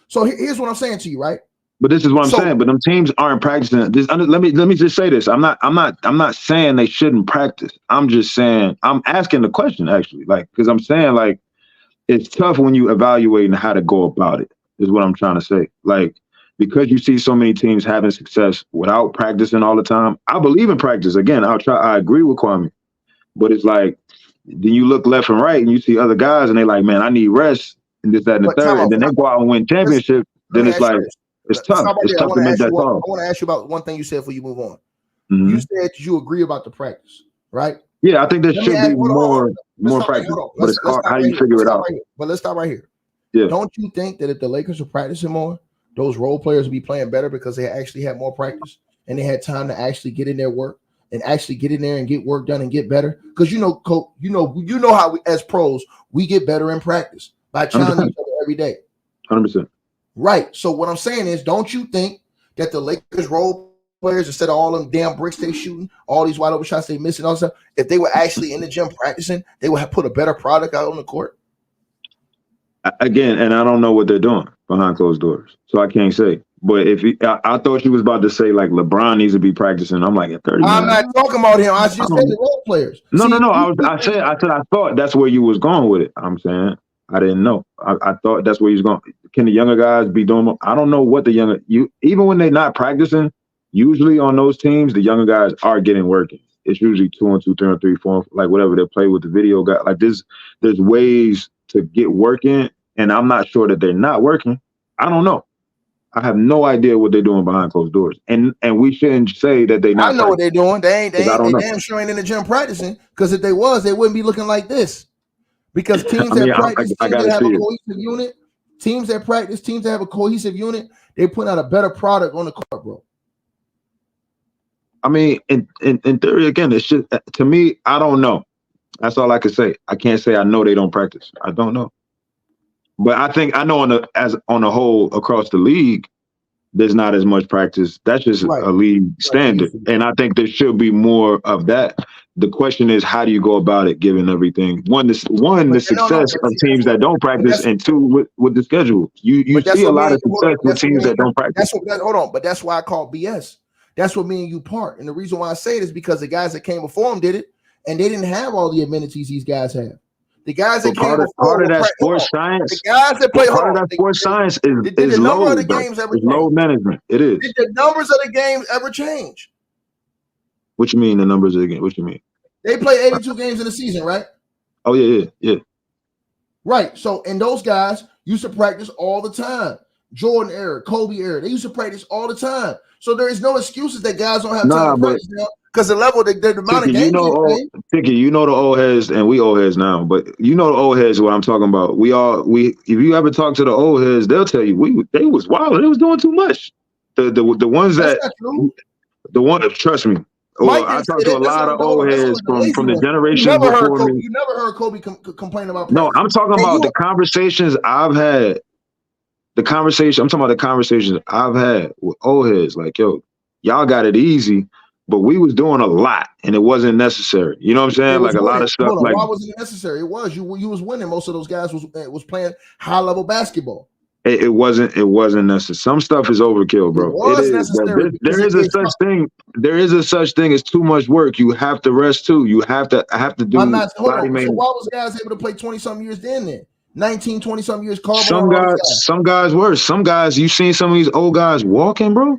So here's what I'm saying to you, right? But this is what I'm saying. But them teams aren't practicing. Let me just say this. I'm not saying they shouldn't practice. I'm just saying I'm asking the question actually, like, because I'm saying like it's tough when you evaluating how to go about it. Is what I'm trying to say. Like, because you see so many teams having success without practicing all the time. I believe in practice. Again, I agree with Kwame, but it's like then you look left and right and you see other guys and they like, man, I need rest and this, that, and the third, and then they go out and win championship. Then it's like. It's tough. It's tough to make that call. I want to ask you about one thing you said before you move on. You said that you agree about the practice, right? Yeah, I think there should be more practice. But it's hard. How do you figure it out? But let's stop right here. Yeah. Don't you think that if the Lakers were practicing more, those role players would be playing better because they actually had more practice and they had time to actually get in their work and actually get in there and get work done and get better? Because you know how we, as pros, we get better in practice by challenging each other every day. 100%. Right. So what I'm saying is, don't you think that the Lakers role players, instead of all them damn bricks they shooting, all these wide open shots they missing, all that stuff, if they were actually in the gym practicing, they would have put a better product out on the court? Again, and I don't know what they're doing behind closed doors, so I can't say. But I thought you was about to say like LeBron needs to be practicing. I'm like at 30. I'm not talking about him. I just said the role players. No. I said I thought that's where you was going with it. I'm saying I didn't know. I thought that's where you was going. Can the younger guys be doing? I don't know what even when they're not practicing. Usually on those teams, the younger guys are getting working. It's usually 2-on-2, 3-on-3, 4, like whatever they play with the video guy. Like there's ways to get working, and I'm not sure that they're not working. I don't know. I have no idea what they're doing behind closed doors, and we shouldn't say that they not. I know what they're doing. They damn sure ain't in the gym practicing, because if they was, they wouldn't be looking like this. Because teams that practice, teams that have a cohesive unit, teams that practice, teams that have a cohesive unit, they put out a better product on the court, bro. I mean, in theory, again, it's just, to me, I don't know. That's all I can say. I can't say I know they don't practice. I don't know. But I think I know on the whole across the league, there's not as much practice. That's just a league standard. And I think there should be more of that. The question is, how do you go about it, given everything? One, the success of teams that don't practice, and two, with the schedule. You see a lot of success with teams that don't practice. Hold on, but that's why I call BS. That's what me and you part. And the reason why I say it is because the guys that came before them did it, and they didn't have all the amenities these guys have. The guys that came before part of that sports science. The guys that play part of that sports science is load. Of the games ever load management. It is. Did the numbers of the games ever change? What you mean the numbers of the game? What you mean? They play 82 games in a season, right? Oh yeah. Right. So, and those guys used to practice all the time. Jordan era, Kobe era, they used to practice all the time. So there is no excuses that guys don't have time to practice now, because the level, the amount of games. You know the old heads, and we old heads now, but you know the old heads what I'm talking about. If you ever talk to the old heads, they'll tell you they was wild. They was doing too much. The ones that trust me. I talked to a lot of old heads from the generation before me. You never heard Kobe complain about practice. No, I'm talking about the conversations I've had. I'm talking about the conversations I've had with old heads. Like, yo, y'all got it easy, but we was doing a lot, and it wasn't necessary. You know what I'm saying? Like a lot of stuff. Like, why wasn't it necessary? It was. You was winning. Most of those guys was playing high level basketball. It wasn't necessary. Some stuff is overkill, bro. It is necessary. There is a such thing. There is a such thing as too much work. You have to rest too. You have to do. I'm not. Hold on. So why was guys able to play 20-something years then? 19, 20-something years. Some guys worse. Some guys, you seen some of these old guys walking, bro.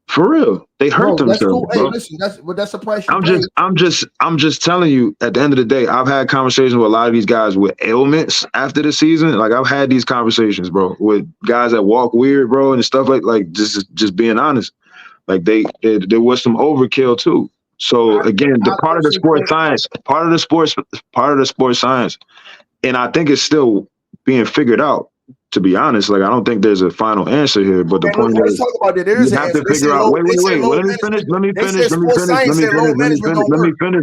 For real, they hurt themselves. Cool. Hey, listen, that's the price. I'm just telling you. At the end of the day, I've had conversations with a lot of these guys with ailments after the season. Like I've had these conversations, bro, with guys that walk weird, bro, and stuff like just being honest. Like there was some overkill too. So again, the part of the sports science, and I think it's still being figured out. To be honest, like I don't think there's a final answer here, but the point is, you have to figure out. Wait.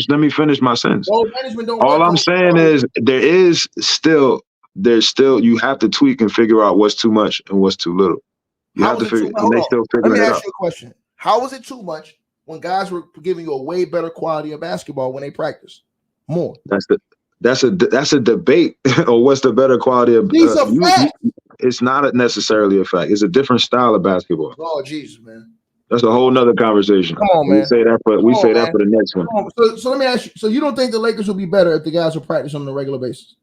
Let me finish my sentence. All I'm saying is there's still you have to tweak and figure out what's too much and what's too little. You have to figure, and they still figuring it out. Let me ask you a question. How was it too much when guys were giving you a way better quality of basketball when they practice more? That's a debate. Or what's the better quality of? These are facts. It's not necessarily a fact. It's a different style of basketball. Oh, Jesus, man. That's a whole nother conversation. Come on, man. We say that for the next one. So let me ask you. So you don't think the Lakers will be better if the guys will practice on a regular basis?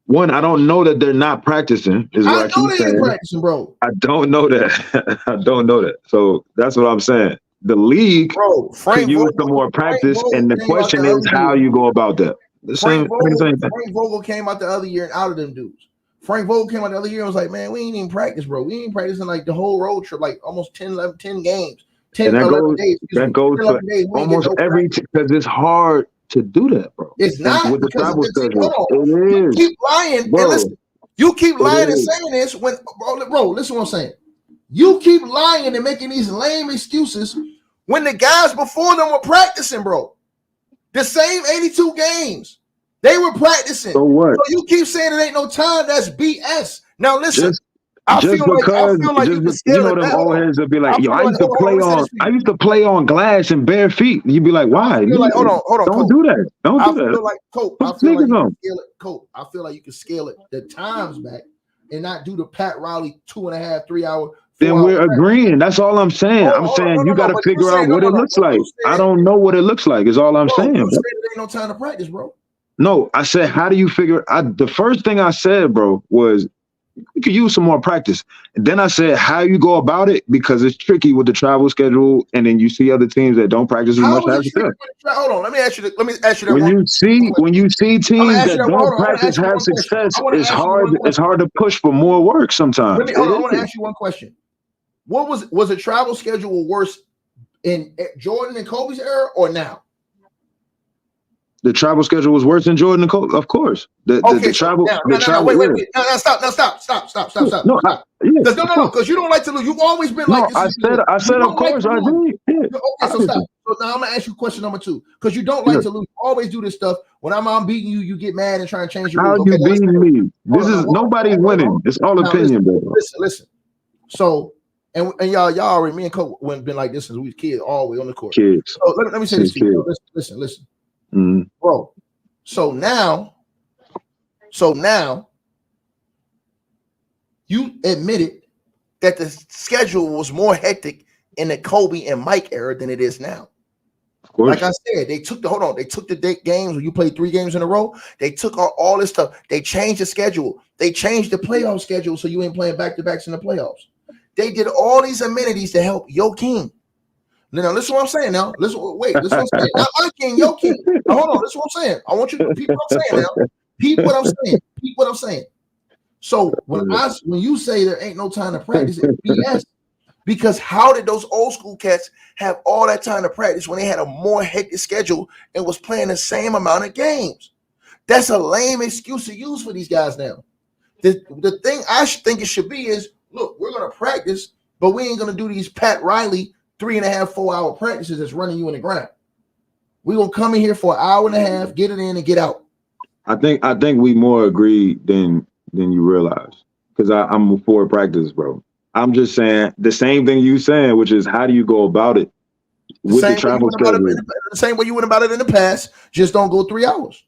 One, I don't know that they're not practicing. Is what I keep saying. Practicing, bro. I don't know that. I don't know that. So that's what I'm saying. The league could use some more practice, and the question is how you go about that. Frank Vogel came out the other year and out of them dudes. Frank Vogel came out the other year and was like, man, we ain't even practice, bro. We ain't practicing like the whole road trip, like almost 10 games. 10, 11 days. That goes for almost every, because it's hard to do that, bro. It's not. With the travel schedule. You keep lying. Bro, and listen, you keep lying and saying this when, bro, listen to what I'm saying. You keep lying and making these lame excuses when the guys before them were practicing, bro. The same 82 games. They were practicing. So what? So you keep saying it ain't no time. That's BS. Now listen. I feel like you can scale it. Them old heads will be like, yo, I used to play play on glass and bare feet. You'd be like, why? Hold on. Don't do that. Don't do that. I feel like Cope. I feel like you can scale it. Cope. I feel like you can scale it the times back and not do the Pat Riley 2.5, 3 hour. Then we're agreeing. That's all I'm saying. I'm saying you got to figure out what it looks like. I don't know what it looks like. Is all I'm saying. You said there ain't no time to practice, bro. No, I said, how do you figure? The first thing I said, bro, was you could use some more practice. And then I said, how you go about it, because it's tricky with the travel schedule, and then you see other teams that don't practice as much. Hold on, let me ask you that. When you see teams that don't practice have success, it's hard to push for more work sometimes. I want to ask you one question. What was the travel schedule worse in Jordan and Kobe's era or now? The travel schedule was worse than Jordan and Kobe, of course. The travel. Wait. No, stop. No, because you don't like to lose. You've always been like this. I said, of course, I agree. Yeah. Okay, so stop. So now I'm gonna ask you question number 2, because you don't like to lose. You always do this stuff. When I'm beating you, you get mad and try and change your rules. How you beating me? Nobody's winning. It's all opinion, bro. Listen. So. And y'all already, me and Coach been like this since we was kids, all the way on the court. Kids. So let me say this to you. Listen. Mm-hmm. Bro. So now you admitted that the schedule was more hectic in the Kobe and Mike era than it is now. Like I said, they took the games when you played 3 games in a row. They took all this stuff. They changed the schedule. They changed the playoff schedule so you ain't playing back-to-backs in the playoffs. They did all these amenities to help your king. Now, listen what I'm saying now. Listen what I'm saying. Not my king, your king. Now, hold on. Listen what I'm saying. I want you to repeat what I'm saying now. Repeat what I'm saying. So when you say there ain't no time to practice, it's BS. Because how did those old school cats have all that time to practice when they had a more hectic schedule and was playing the same amount of games? That's a lame excuse to use for these guys now. The thing I think it should be is, look, we're going to practice, but we ain't going to do these Pat Riley 3.5, 4 hour practices that's running you in the ground. We're going to come in here for an hour and a half, get it in and get out. I think we more agree than you realize, because I'm for practice, bro. I'm just saying the same thing you saying, which is how do you go about it with the travel schedule? The same way you went about it in the past, just don't go 3 hours.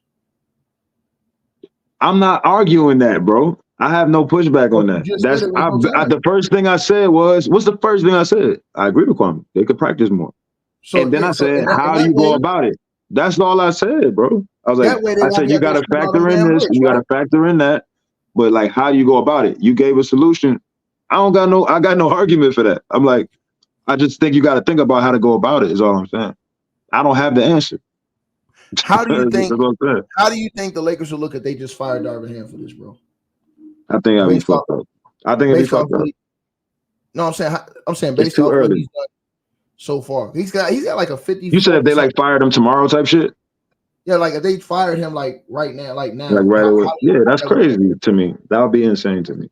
I'm not arguing that, bro. I have no pushback on that. The first thing I said was, what's the first thing I said? I agree with Kwame. They could practice more. And then I said, how do you go about it? That's all I said, bro. I was like, I said, you got to factor in this, you got to factor in that. But like, how do you go about it? You gave a solution. I got no argument for that. I'm like, I just think you got to think about how to go about it is all I'm saying. I don't have the answer. How do you think the Lakers will look at they just fired Darvin Ham for this, bro? I think I'd be fucked up. I think it'd be fucked up. No, I'm saying based off what he's done so far. He's got like a 50. You said if they like fired him tomorrow type shit? Yeah, like if they fired him like right now. Like right away. Yeah, that's crazy to me. That would be insane to me.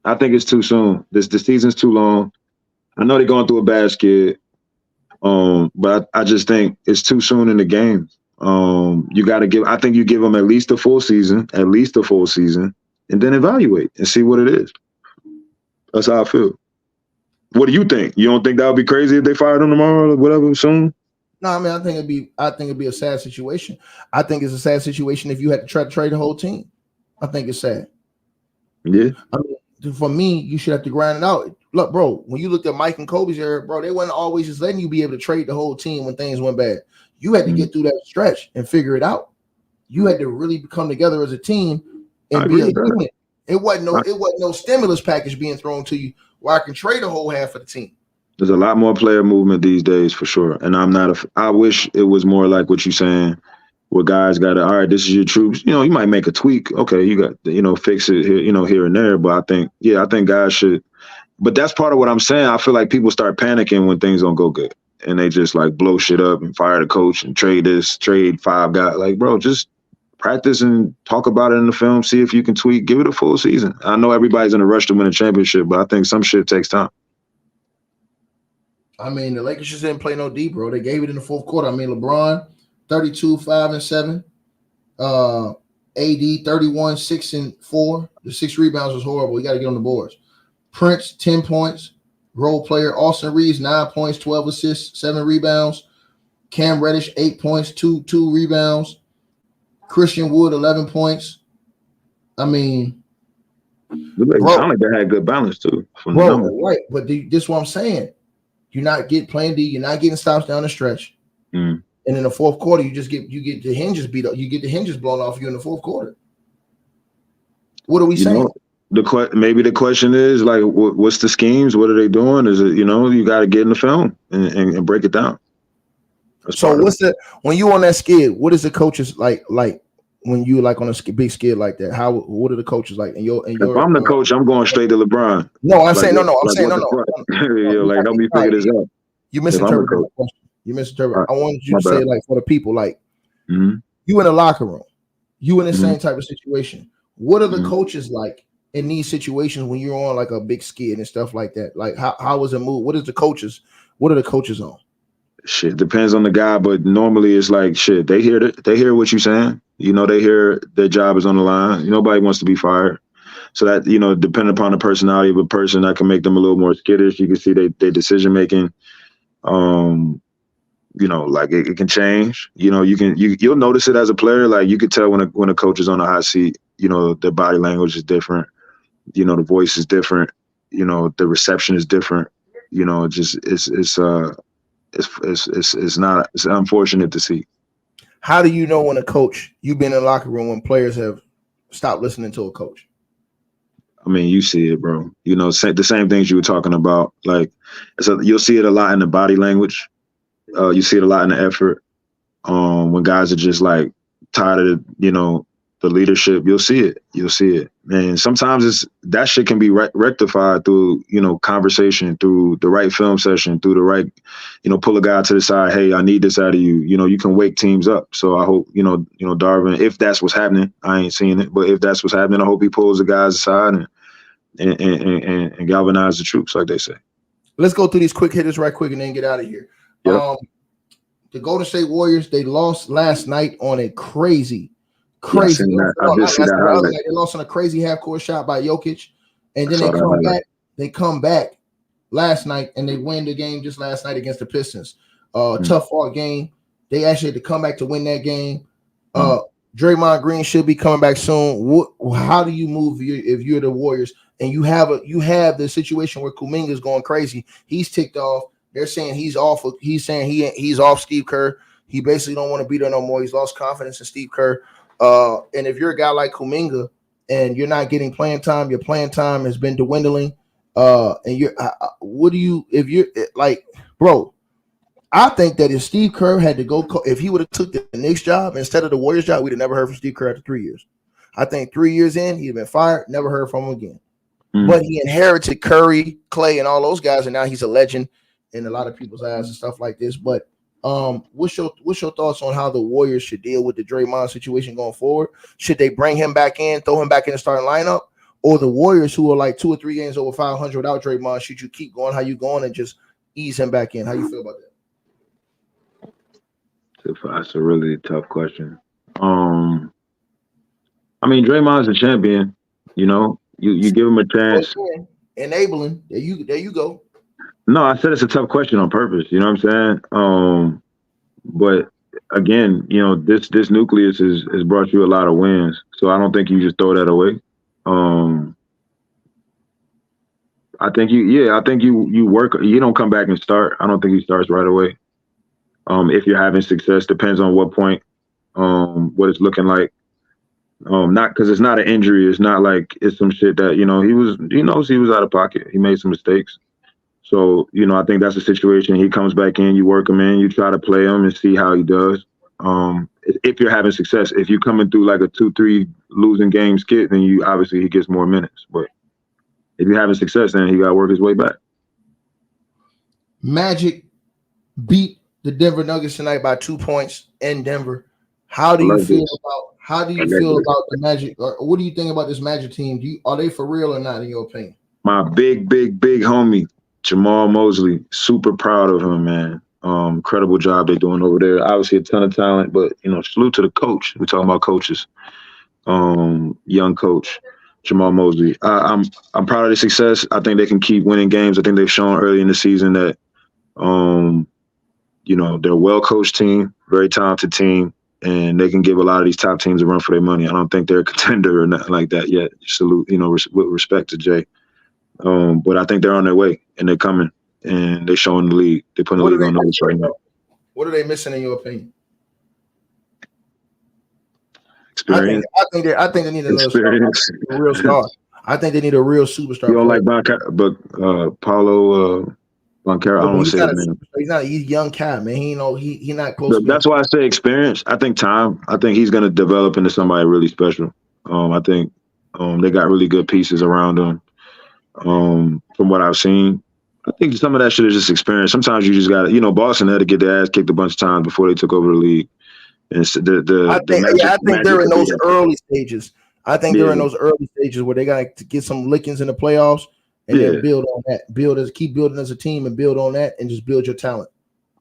I think it's too soon. The season's too long. I know they're going through a bad skid. But I just think it's too soon in the game. You got to I think you give them at least a full season, and then evaluate and see what it is. That's how I feel. What do you think? You don't think that would be crazy if they fired him tomorrow or whatever soon? No, I mean, I think it'd be a sad situation. I think it's a sad situation if you had to try to trade the whole team. I think it's sad. Yeah. I mean, for me, you should have to grind it out. Look, bro, when you looked at Mike and Kobe's era, bro, they wasn't always just letting you be able to trade the whole team when things went bad. You had to get through that stretch and figure it out. You had to really come together as a team and be a unit. It wasn't no stimulus package being thrown to you where I can trade a whole half of the team. There's a lot more player movement these days for sure. And I wish it was more like what you're saying, where guys got to, all right, this is your troops. You know, you might make a tweak. Okay, you got, fix it here, here and there. But I think guys should. But that's part of what I'm saying. I feel like people start panicking when things don't go good. And they just like blow shit up and fire the coach and trade 5 guys. Like, bro, just practice and talk about it in the film. See if you can tweak. Give it a full season. I know everybody's in a rush to win a championship, but I think some shit takes time. I mean, the Lakers just didn't play no D, bro. They gave it in the fourth quarter. I mean, LeBron, 32, 5 and 7. AD 31, 6 and 4. The 6 rebounds was horrible. You got to get on the boards. Prince 10 points. Role player Austin Reeves 9 points, 12 assists, 7 rebounds. Cam Reddish 8 points, 2 rebounds. Christian Wood 11 points. I mean, it sounded like they had good balance too. Right. But this is what I'm saying. You're not getting playing D. You're not getting stops down the stretch. And in the fourth quarter, you get the hinges beat up. You get the hinges blown off you in the fourth quarter. What are we saying? Maybe the question is like, what's the schemes? What are they doing? Is it you got to get in the film and break it down. So when you on that skid? What is the coaches like when you like on a big skid like that? What are the coaches like? If I'm the coach, I'm going straight to LeBron. No, I'm saying no. I'm saying no. Like help me figure this out. You misinterpreted my question. You misinterpreted. I wanted you to say like for the people like you in a locker room, you in the same type of situation. What are the coaches like in these situations when you're on like a big skid and stuff like that? Like how was it move? What are the coaches on? Shit depends on the guy, but normally it's like shit. They hear what you're saying. They hear their job is on the line. Nobody wants to be fired. So that, depending upon the personality of a person, that can make them a little more skittish. You can see their decision making. Like it can change. You'll notice it as a player. Like you could tell when a coach is on a hot seat. Their body language is different. The voice is different. The reception is different. It's unfortunate to see. How do you know when a coach, you've been in the locker room when players have stopped listening to a coach? I mean, you see it, bro. The same things you were talking about. Like, so you'll see it a lot in the body language. You see it a lot in the effort. When guys are just like tired of the leadership, you'll see it. And sometimes that shit can be rectified through conversation, through the right film session, through the right pull a guy to the side. Hey, I need this out of you. You can wake teams up. So I hope Darvin, if that's what's happening, I ain't seeing it, but if that's what's happening, I hope he pulls the guys aside and galvanize the troops, like they say. Let's go through these quick hitters right quick and then get out of here. Yep. The Golden State Warriors, they lost last night on a crazy. They lost on a crazy half-court shot by Jokic, and then they come back last night and they win the game just last night against the Pistons. Tough fought game. They actually had to come back to win that game. Draymond Green should be coming back soon. How do you move if you're the Warriors and you have the situation where Kuminga's going crazy? He's ticked off. They're saying he's off. He's saying he's off Steve Kerr. He basically don't want to be there no more. He's lost confidence in Steve Kerr. And if you're a guy like Kuminga and you're not getting playing time, your playing time has been dwindling. And if you're like, bro, I think that if Steve Kerr had to go, if he would have took the Knicks job instead of the Warriors job, we'd have never heard from Steve Kerr after 3 years. I think 3 years in, he'd have been fired, never heard from him again. But he inherited Curry, Clay, and all those guys, and now he's a legend in a lot of people's eyes and stuff like this. But what's your thoughts on how the Warriors should deal with the Draymond situation going forward? Should they bring him back in, throw him back in the starting lineup, or the Warriors, who are like 2 or 3 games over 500 without Draymond, should you keep going how you going and just ease him back in? How you feel about that? That's a really tough question. I mean, Draymond's a champion. You give him a chance. Enabling. There you go. No, I said it's a tough question on purpose. You know what I'm saying? But again, this nucleus has brought you a lot of wins. So I don't think you just throw that away. I think you work. You don't come back and start. I don't think he starts right away. If you're having success, depends on what point, what it's looking like. Not because it's not an injury. It's not like it's some shit that he knows he was out of pocket. He made some mistakes. So, I think that's a situation. He comes back in, you work him in, you try to play him and see how he does. If you're having success, if you're coming through like a 2-3 losing game skit, then he gets more minutes. But if you're having success, then he got to work his way back. Magic beat the Denver Nuggets tonight by 2 points in Denver. How do you feel about the Magic? Or what do you think about this Magic team? Are they for real or not, in your opinion? My big homie, Jamal Mosley, super proud of him, man. Incredible job they're doing over there. Obviously a ton of talent, but salute to the coach. We're talking about coaches. young coach, Jamal Mosley. I'm proud of the success. I think they can keep winning games. I think they've shown early in the season that, they're a well-coached team, very talented team, and they can give a lot of these top teams a run for their money. I don't think they're a contender or nothing like that yet. Salute, with respect to Jay. But I think they're on their way, and they're coming, and they're showing the league. They're putting the league on notice right now. What are they missing, in your opinion? Experience. I think they need another star, a real star. I think they need a real superstar. You don't like Paulo Banchero? I don't want to say his name. He's a young cat, man. He not close. That's why I say experience. I think time. I think he's going to develop into somebody really special. I think they got really good pieces around him. From what I've seen, I think some of that shit is just experience. Sometimes you just got to, Boston had to get their ass kicked a bunch of times before they took over the league. And I think they're in those early stages. I think they're in those early stages where they got to get some lickings in the playoffs and then build on that. Keep building as a team and build on that and just build your talent.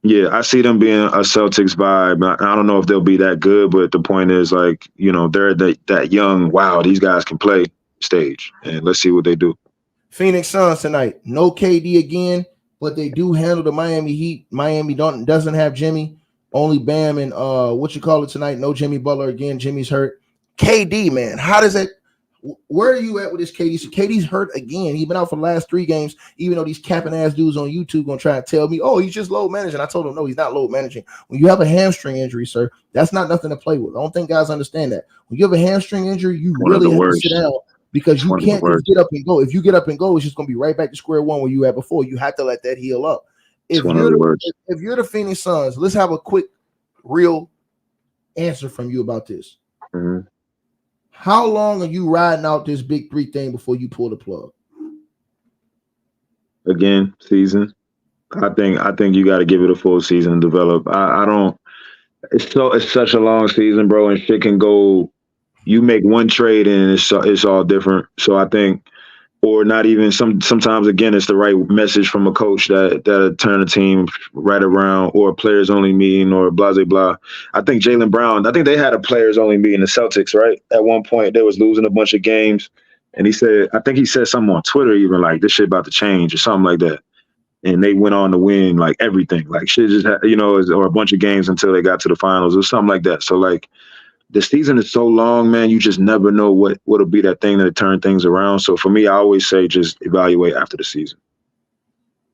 Yeah, I see them being a Celtics vibe. I don't know if they'll be that good, but the point is, they're that young, wow, these guys can play stage. And let's see what they do. Phoenix Suns tonight. No KD again, but they do handle the Miami Heat. Miami doesn't have Jimmy. Only Bam and tonight. No Jimmy Butler again. Jimmy's hurt. KD, man, how does that? Where are you at with this KD? So KD's hurt again. He's been out for the last 3 games. Even though these capping ass dudes on YouTube gonna try to tell me, oh, he's just load managing. I told him no, he's not load managing. When you have a hamstring injury, sir, that's not nothing to play with. I don't think guys understand that. When you have a hamstring injury, you really have to sit down because you can't just get up and go. If you get up and go, it's just gonna be right back to square one where you had before. You have to let that heal up. If you're the Phoenix Suns, let's have a quick, real answer from you about this. Mm-hmm. How long are you riding out this big 3 thing before you pull the plug? Again, season. I think you got to give it a full season and develop. I don't. It's such a long season, bro, and shit can go. You make one trade and it's all different. So I think. Or not even sometimes again it's the right message from a coach that turn a team right around, or a players only meeting, or blah blah blah. I think Jaylen Brown. I think they had a players only meeting, the Celtics, right? At one point they was losing a bunch of games, and he said something on Twitter even like this shit about to change or something like that, and they went on to win like everything, like shit just or a bunch of games until they got to the finals or something like that. So like. The season is so long, man. You just never know what'll be that thing that'll turn things around. So for me, I always say just evaluate after the season.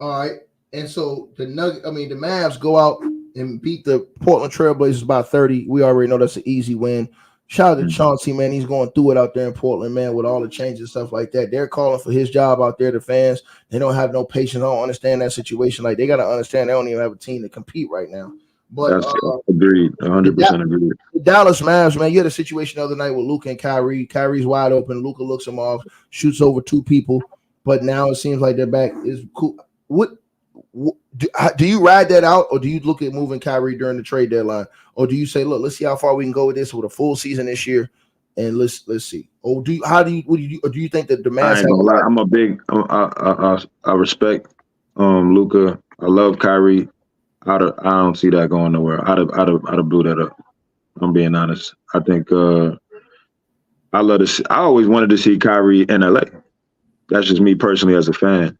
All right. And so the Mavs go out and beat the Portland Trailblazers by 30. We already know that's an easy win. Shout out to Chauncey, man. He's going through it out there in Portland, man, with all the changes and stuff like that. They're calling for his job out there, the fans. They don't have no patience. I don't understand that situation. Like, they got to understand they don't even have a team to compete right now. But agreed, 100% agreed. The Dallas Mavs, man, you had a situation the other night with Luka and Kyrie. Kyrie's wide open. Luka looks him off, shoots over 2 people. But now it seems like their back is cool. Do you ride that out, or do you look at moving Kyrie during the trade deadline, or do you say, look, let's see how far we can go with this with a full season this year, and let's see? Or do you think that the Mavs? I'm a big. I respect Luka. I love Kyrie. I don't see that going nowhere. I'd have blew that up. I'm being honest. I think I always wanted to see Kyrie in LA. That's just me personally as a fan.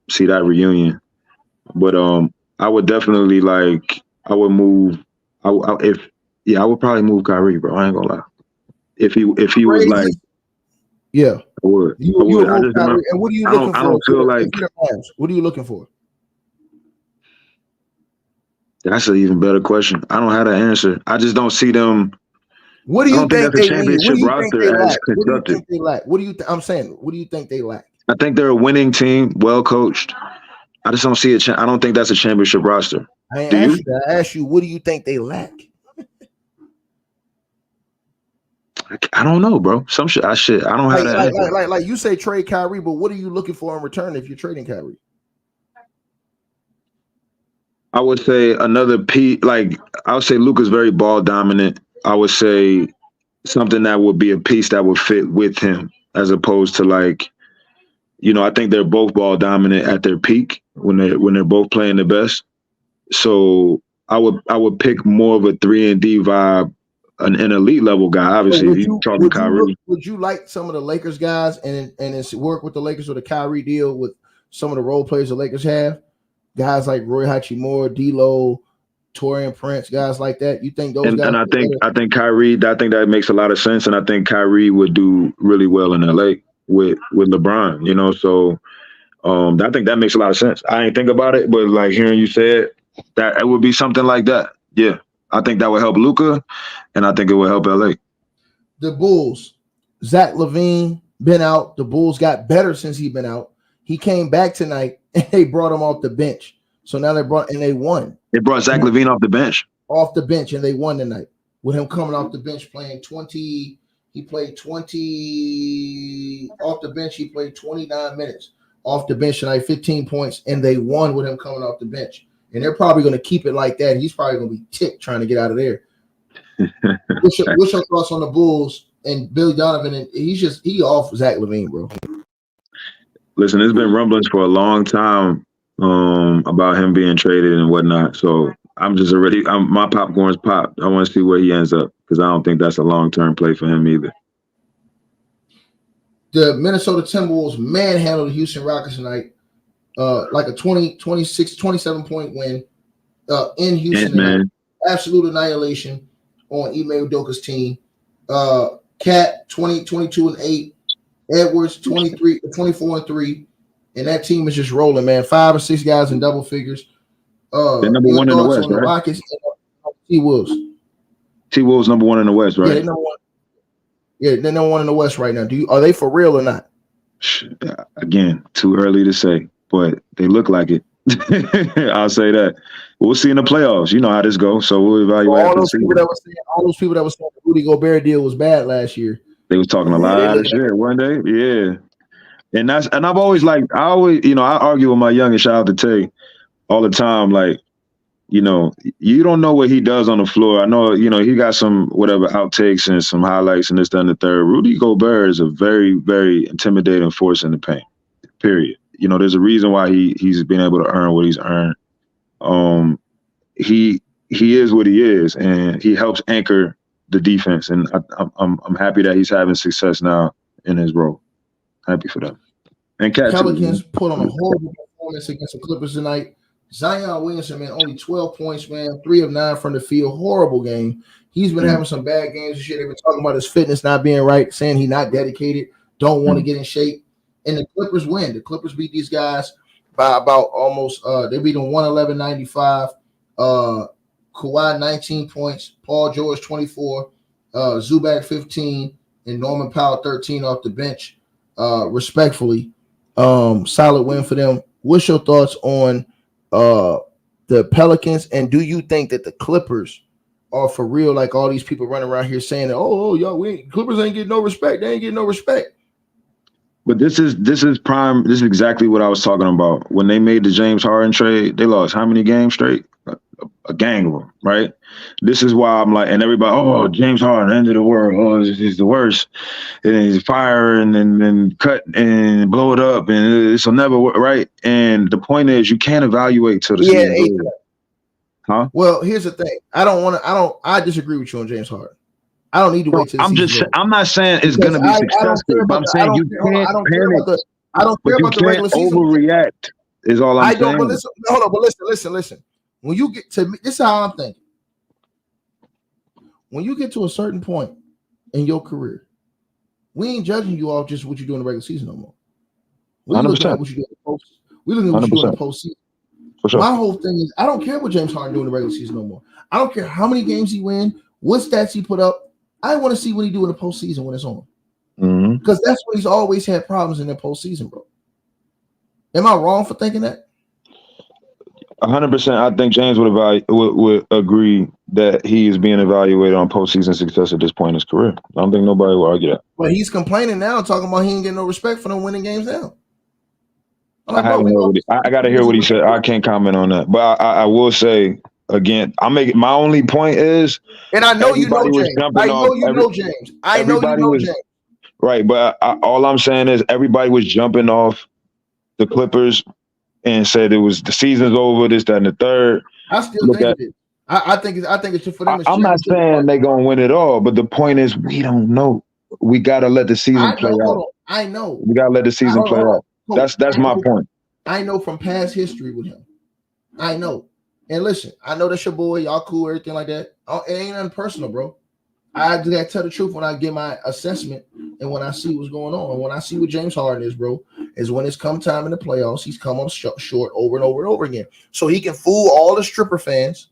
See that reunion, but I would definitely I would move. I would probably move Kyrie, bro. I ain't gonna lie. If he was like, yeah, I would. You would move Kyrie. And what are you looking for? I don't feel like. What are you looking for? That's an even better question. I don't have that answer. I just don't see them. What do you think they need? What do you think they lack? I'm saying, what do you think they lack? I think they're a winning team, well coached. I just don't see I don't think that's a championship roster. I asked you, what do you think they lack? I don't know, bro. Some shit. I don't have that. Like you say, trade Kyrie, but what are you looking for in return if you're trading Kyrie? I would say another piece. Like I would say, Luka's very ball dominant. I would say something that would be a piece that would fit with him, as opposed to I think they're both ball dominant at their peak when they're both playing the best. So I would pick more of a 3-and-D vibe an elite level guy. Obviously, he's talking Kyrie. Would you like some of the Lakers guys and it's work with the Lakers with a Kyrie deal with some of the role players the Lakers have? Guys like Roy Hachimura, D'Lo, Taurean Prince, guys like that. You think those guys? And I think Kyrie. I think that makes a lot of sense, and I think Kyrie would do really well in LA with LeBron. You know, so I think that makes a lot of sense. I ain't think about it, but like hearing you say it, that it would be something like that. Yeah, I think that would help Luka, and I think it would help LA. The Bulls, Zach LaVine been out. The Bulls got better since he been out. He came back tonight, and they brought him off the bench. So now they won. They brought Zach LaVine off the bench. Off the bench, and they won tonight with him coming off the bench playing 20. He played 20 off the bench. He played 29 minutes off the bench tonight, 15 points, and they won with him coming off the bench. And they're probably going to keep it like that. He's probably going to be ticked trying to get out of there. What's your thoughts on the Bulls and Billy Donovan? And he off Zach LaVine, bro. Listen, there's been rumblings for a long time about him being traded and whatnot. So I'm my popcorn's popped. I want to see where he ends up because I don't think that's a long-term play for him either. The Minnesota Timberwolves manhandled the Houston Rockets tonight, like a 27 point win in Houston. Absolute annihilation on Ime Udoka's team. Cat 22-8, Edwards 24-3. And that team is just rolling, man. 5 or 6 guys in double figures. They're number one in the West, right? Rockets and T-Wolves. T-Wolves number one in the West, right? Yeah, they're number one. Yeah, they're number one in the West right now. Are they for real or not? Again, too early to say, but they look like it. I'll say that. We'll see in the playoffs. You know how this goes, so we'll evaluate. All those people that were saying the Rudy Gobert deal was bad last year. They was talking a lot of shit, weren't they? Yeah. And I've always I argue with my youngest, shout out to Tay, all the time. Like, you know, you don't know what he does on the floor. I know, you know, he got some whatever outtakes and some highlights and this, that, and the third. Rudy Gobert is a very, very intimidating force in the paint, period. You know, there's a reason why he's been able to earn what he's earned. He is what he is, and he helps anchor the defense. And I'm happy that he's having success now in his role. Happy for them. And Pelicans put on a horrible performance against the Clippers tonight. Zion Williamson, man, only 12 points, man, 3 of 9 from the field. Horrible game. He's been having some bad games and shit. They've been talking about his fitness not being right, saying he's not dedicated, don't want to get in shape. And the Clippers win. The Clippers beat these guys by about almost they beat them 111-95. Kawhi 19 points, Paul George 24, Zubac 15, and Norman Powell 13 off the bench. Respectfully, solid win for them. What's your thoughts on the Pelicans, and do you think that the Clippers are for real? Like all these people running around here saying, Clippers ain't getting no respect. They ain't getting no respect. But this is prime. This is exactly what I was talking about. When they made the James Harden trade, they lost how many games straight? A gang of them, right? This is why I'm like, and everybody, James Harden, end of the world. He's the worst. And he's fire and cut and blow it up, and this will never work, right? And the point is, you can't evaluate till the season. Huh? Well, here's the thing. I disagree with you on James Harden. I don't need to wait till the season. I'm not saying it's going to be successful, but I'm saying you can't panic. I don't care about the regular season. Overreact is all I'm saying. I don't, but listen, hold on, but listen. When you get to me, this is how I'm thinking. When you get to a certain point in your career, we ain't judging you off just what you do in the regular season no more. We're looking at what you do in the post. We're looking at what you do in the postseason. For sure. My whole thing is I don't care what James Harden do in the regular season no more. I don't care how many games he win, what stats he put up. I want to see what he do in the postseason when it's on. Because that's when he's always had problems in the postseason, bro. Am I wrong for thinking that? 100%. I think James would agree that he is being evaluated on postseason success at this point in his career. I don't think nobody will argue that. But he's complaining now, talking about he ain't getting no respect for them winning games now. I got to hear what he said. I can't comment on that. But I will say, again, my only point is, and I know you know James. I know you know James. I know you know James. Right, but all I'm saying is everybody was jumping off the Clippers and said it was the season's over, this, that, and the third. I still think it is. I think it's for them. I'm not saying they're gonna win it all, but the point is we don't know. We gotta let the season play out. I know. We gotta let the season play out. That's my point. I know from past history with him. I know. And listen, I know that's your boy, y'all cool, everything like that. It ain't nothing personal, bro. I just gotta tell the truth when I get my assessment and when I see what's going on. And when I see what James Harden is, bro, is when it's come time in the playoffs, he's come up short over and over and over again. So he can fool all the stripper fans,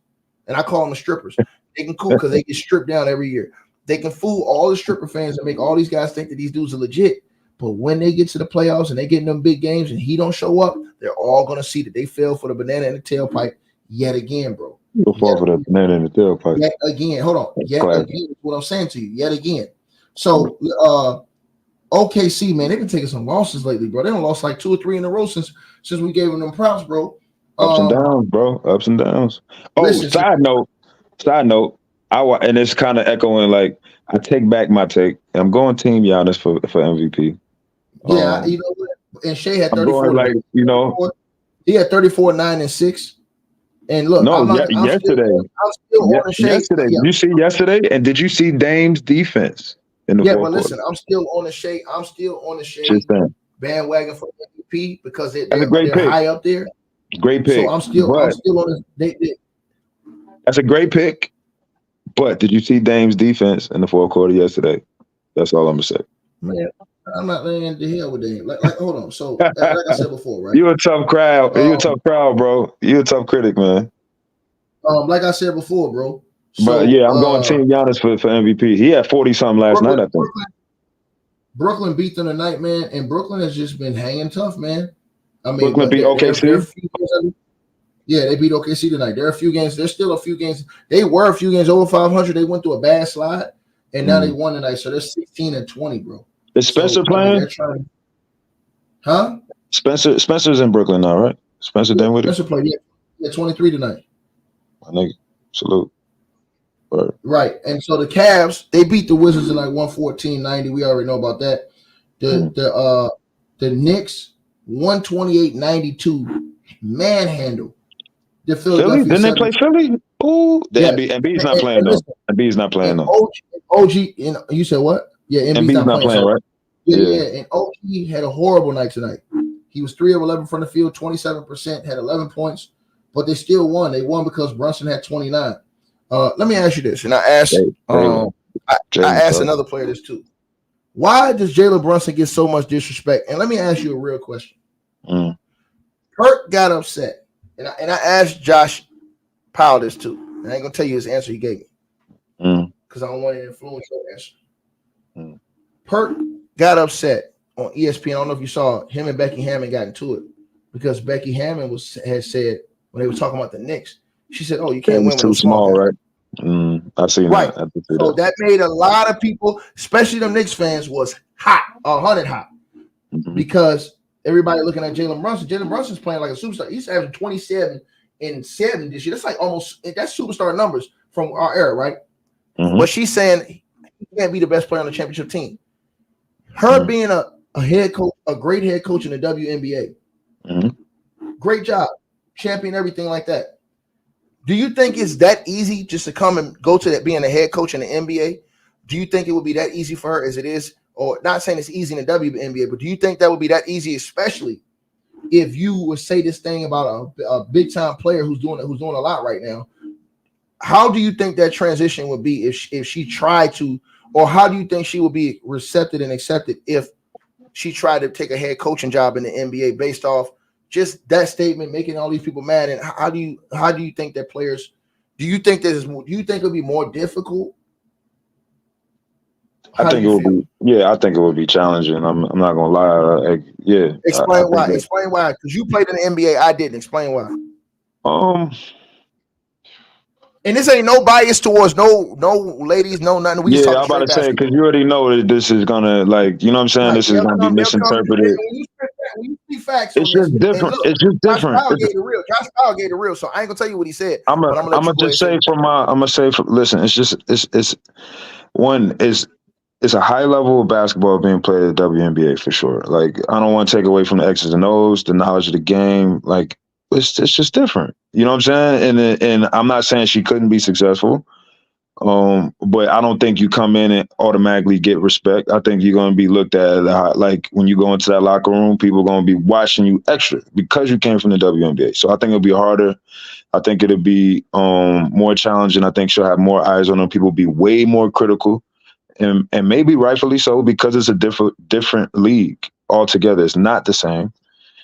and I call them the strippers. They can cool because they get stripped down every year. They can fool all the stripper fans and make all these guys think that these dudes are legit. But when they get to the playoffs and they get in them big games and he don't show up, they're all gonna see that they fell for the banana in the tailpipe yet again, bro. You'll fall for the banana in the tailpipe. Yet again, hold on. Yet again, is what I'm saying to you. Yet again. So OKC, man, they've been taking some losses lately, bro. They done lost like 2 or 3 in a row since we gave them props, bro. Ups and downs, bro. Ups and downs. Oh, listen, side note. And it's kind of echoing. Like I take back my take. I'm going Team Giannis for MVP. Yeah, you know what? And Shea had 34. He had 34, 9, and 6. And look, yesterday. I'm still on the Shea. Yesterday, did you see yesterday? And did you see Dame's defense in the fourth quarter? Listen, I'm still on the Shea. Bandwagon for MVP because they're high up there. Great pick. So I'm still on this. That's a great pick. But did you see Dame's defense in the fourth quarter yesterday? That's all I'm gonna say. Man, I'm not laying the hell with Dame. Like, hold on. So, like I said before, right? You a tough crowd. You a tough crowd, bro. You a tough critic, man. Like I said before, bro. So, but yeah, I'm going Team Giannis for MVP. He had 40-something last night, I think. Brooklyn beat them tonight, man, and Brooklyn has just been hanging tough, man. I mean, Brooklyn beat OKC. Yeah, they beat OKC tonight. There are a few games. There's still a few games. They were a few games over 500. They went through a bad slide, and now they won tonight. So they're 16-20, bro. Is Spencer playing? Huh? Spencer's in Brooklyn now, right? Spencer Dinwiddie. Spencer played. Yeah, 23 tonight. My nigga, salute. Right, and so the Cavs, they beat the Wizards in like 114-90. We already know about that. The Knicks 128-92 manhandle. The Philly? Didn't they play Philly? Ooh, Embiid's not playing though. Embiid's not playing though. OG, you said what? Yeah, Embiid's not playing, right? Yeah, and OG had a horrible night tonight. He was 3 of 11 from the field, 27%, had 11 points, but they still won. They won because Brunson had 29. Let me ask you this, and I asked another player this too. Why does Jalen Brunson get so much disrespect? And let me ask you a real question. Perk got upset, and I asked Josh Powell this too. And I ain't gonna tell you his answer he gave me because I don't want to influence your answer. Perk got upset on ESPN. I don't know if you saw him and Becky Hammond got into it because Becky Hammond had said when they were talking about the Knicks, she said, "Oh, you can't win with too small, right?" I see right. that. So that made a lot of people, especially the Knicks fans, was hot, 100 hot, because everybody looking at Jalen Brunson. Jalen Brunson's playing like a superstar. He's having 27 and 7 this year. That's like that's superstar numbers from our era, right? But she's saying he can't be the best player on the championship team. Her being a head coach, a great head coach in the WNBA, great job, champion, everything like that. Do you think it's that easy just to come and go to that being a head coach in the NBA? Do you think it would be that easy for her as it is? Or not saying it's easy in the WNBA, but do you think that would be that easy, especially if you would say this thing about a big time player who's doing a lot right now? How do you think that transition would be if she tried to, or how do you think she would be receptive and accepted if she tried to take a head coaching job in the NBA based off just that statement, making all these people mad? And how do you think that players? Do you think it would be more difficult? I think it would be challenging. I'm not gonna lie. Explain why. Explain why. Because you played in the NBA, I didn't. Explain why. And this ain't no bias towards no ladies, no nothing. I'm about to say, because you already know that this is gonna, like, you know what I'm saying? This is gonna be misinterpreted. When you see facts, it's just different. Look, it's just different. Josh Powell gave the real, so I ain't gonna tell you what he said. I'm gonna say listen, it's a high level of basketball being played at the WNBA for sure. Like, I don't want to take away from the X's and O's, the knowledge of the game. Like, it's just different. You know what I'm saying? And I'm not saying she couldn't be successful. But I don't think you come in and automatically get respect. I think you're going to be looked at like when you go into that locker room, people are going to be watching you extra because you came from the WNBA. So I think it'll be harder. I think it'll be more challenging. I think she'll have more eyes on her. People will be way more critical, and maybe rightfully so, because it's a different league altogether. It's not the same.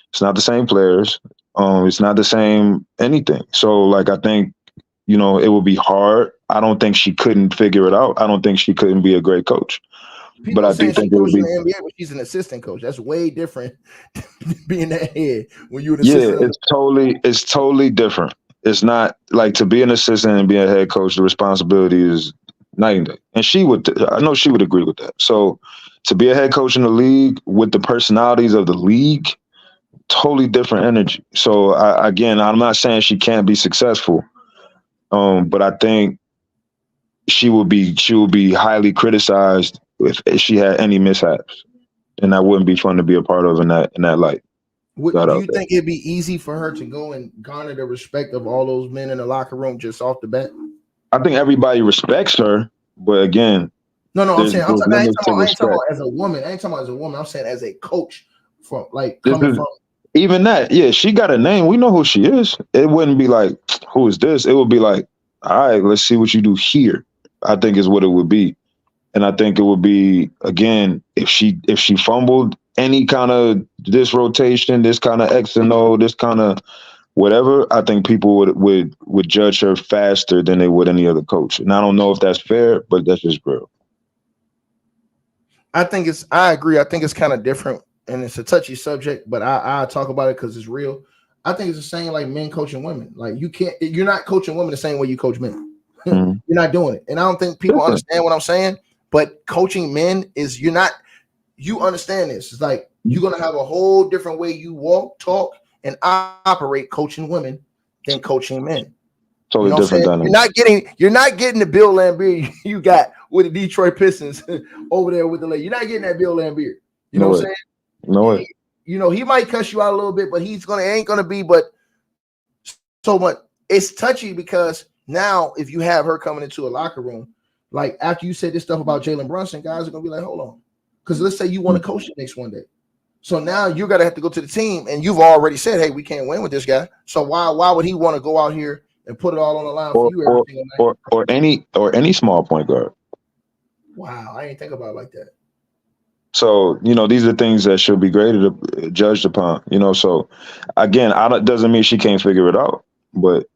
It's not the same players. It's not the same anything. So like I think, you know, it will be hard. I don't think she couldn't figure it out. I don't think she couldn't be a great coach. People but I saying do think she it would coached be. in the NBA, but she's an assistant coach. That's way different than being that head when you're an Yeah, assistant. it's totally different. It's not like to be an assistant and be a head coach. The responsibility is night and day. And I know she would agree with that. So to be a head coach in the league with the personalities of the league, totally different energy. So again, I'm not saying she can't be successful, but I think she will be highly criticized if she had any mishaps, and that wouldn't be fun to be a part of in that light. Do you think it'd be easy for her to go and garner the respect of all those men in the locker room just off the bat? I think everybody respects her, but again, no, I'm saying I ain't talking about as a woman. I ain't talking about as a woman. I'm saying as a coach from coming from. Even that, yeah, she got a name. We know who she is. It wouldn't be like, who is this? It would be like, all right, let's see what you do here. I think is what it would be. And I think it would be, again, if she fumbled any kind of this rotation, this kind of X and O, this kind of whatever, I think people would judge her faster than they would any other coach. And I don't know if that's fair, but that's just real. I agree. I think it's kind of different, and it's a touchy subject, but I talk about it because it's real. I think it's the same like men coaching women. Like you're not coaching women the same way you coach men. Mm-hmm. You're not doing it. And I don't think people understand what I'm saying, but coaching men is you understand this. It's like you're going to have a whole different way you walk, talk, and operate coaching women than coaching men. Totally different dynamic. You're not getting the Bill Laimbeer you got with the Detroit Pistons over there with the Lakers. You're not getting that Bill Laimbeer. You know what I'm saying? No way. You know, he might cuss you out a little bit, but ain't gonna be but so much. It's touchy because now if you have her coming into a locker room, like after you said this stuff about Jalen Brunson, guys are gonna be like, hold on. Because let's say you want to coach the Knicks one day. So now you're gonna have to go to the team, and you've already said, hey, we can't win with this guy. So why would he want to go out here and put it all on the line for you every single night? Or any small point guard. Wow, I ain't think about it like that. So, you know, these are things that should be graded, judged upon, you know. So, again, doesn't mean she can't figure it out, but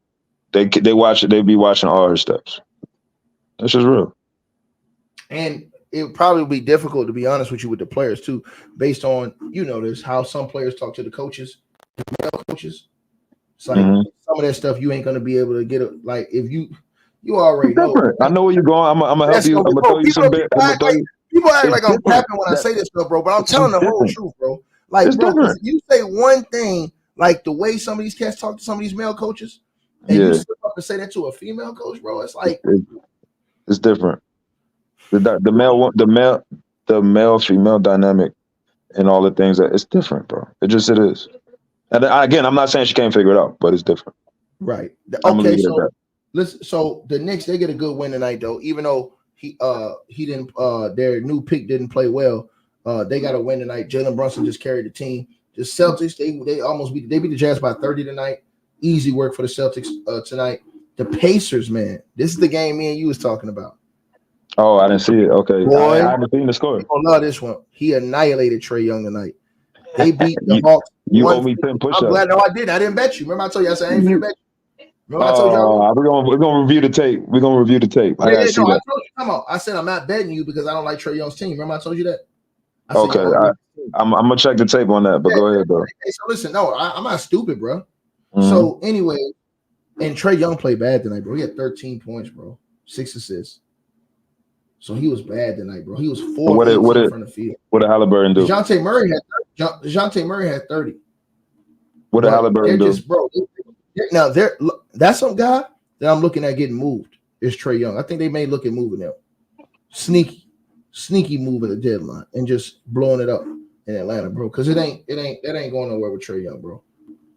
they watch it. They be watching all her steps. That's just real. And it would probably be difficult, to be honest with you, with the players, too, based on, you know, this, how some players talk to the coaches, the male coaches. It's like some of that stuff you ain't going to be able to get it. Like, if you already know. I know where you're going. I'm going to help you. I'm going to throw you some bit. People act like I'm capping when I say this stuff, bro, but I'm telling the whole truth, bro. Like, bro, you say one thing, like the way some of these cats talk to some of these male coaches, and you slip up and say that to a female coach, bro. It's like it's different. The male female dynamic and all the things that it's different, bro. It is. And again, I'm not saying she can't figure it out, but it's different. Right. Okay. So the Knicks, they get a good win tonight, though, even though he didn't their new pick didn't play well. They got a win tonight. Jalen Brunson just carried the team. The Celtics, they beat the Jazz by 30 tonight. Easy work for the Celtics tonight. The Pacers, man, this is the game me and you was talking about. Oh, I didn't see it. Okay, boy, I haven't seen the score. I love this one. He annihilated Trae Young tonight. They beat the Hawks. You owe me 10 push-ups. I'm glad. No, I didn't. I didn't bet you. Remember, I told you I said I ain't gonna bet you. Remember, I told you we're gonna review the tape. We're gonna review the tape. I told you. Come on. I said I'm not betting you because I don't like Trae Young's team. Remember, I told you that. I'm gonna check the tape on that. But go ahead, though. Hey, so listen, no, I'm not stupid, bro. So anyway, and Trae Young played bad tonight, bro. He had 13 points, bro, 6 assists. So he was bad tonight, bro. He was 4 in front of the field. What did Halliburton do? DeJounte Murray had 30. What did Halliburton do? Bro, now that's some guy that I'm looking at getting moved. Is Trae Young? I think they may look at moving him. Sneaky move at the deadline and just blowing it up in Atlanta, bro. Because that ain't going nowhere with Trae Young, bro.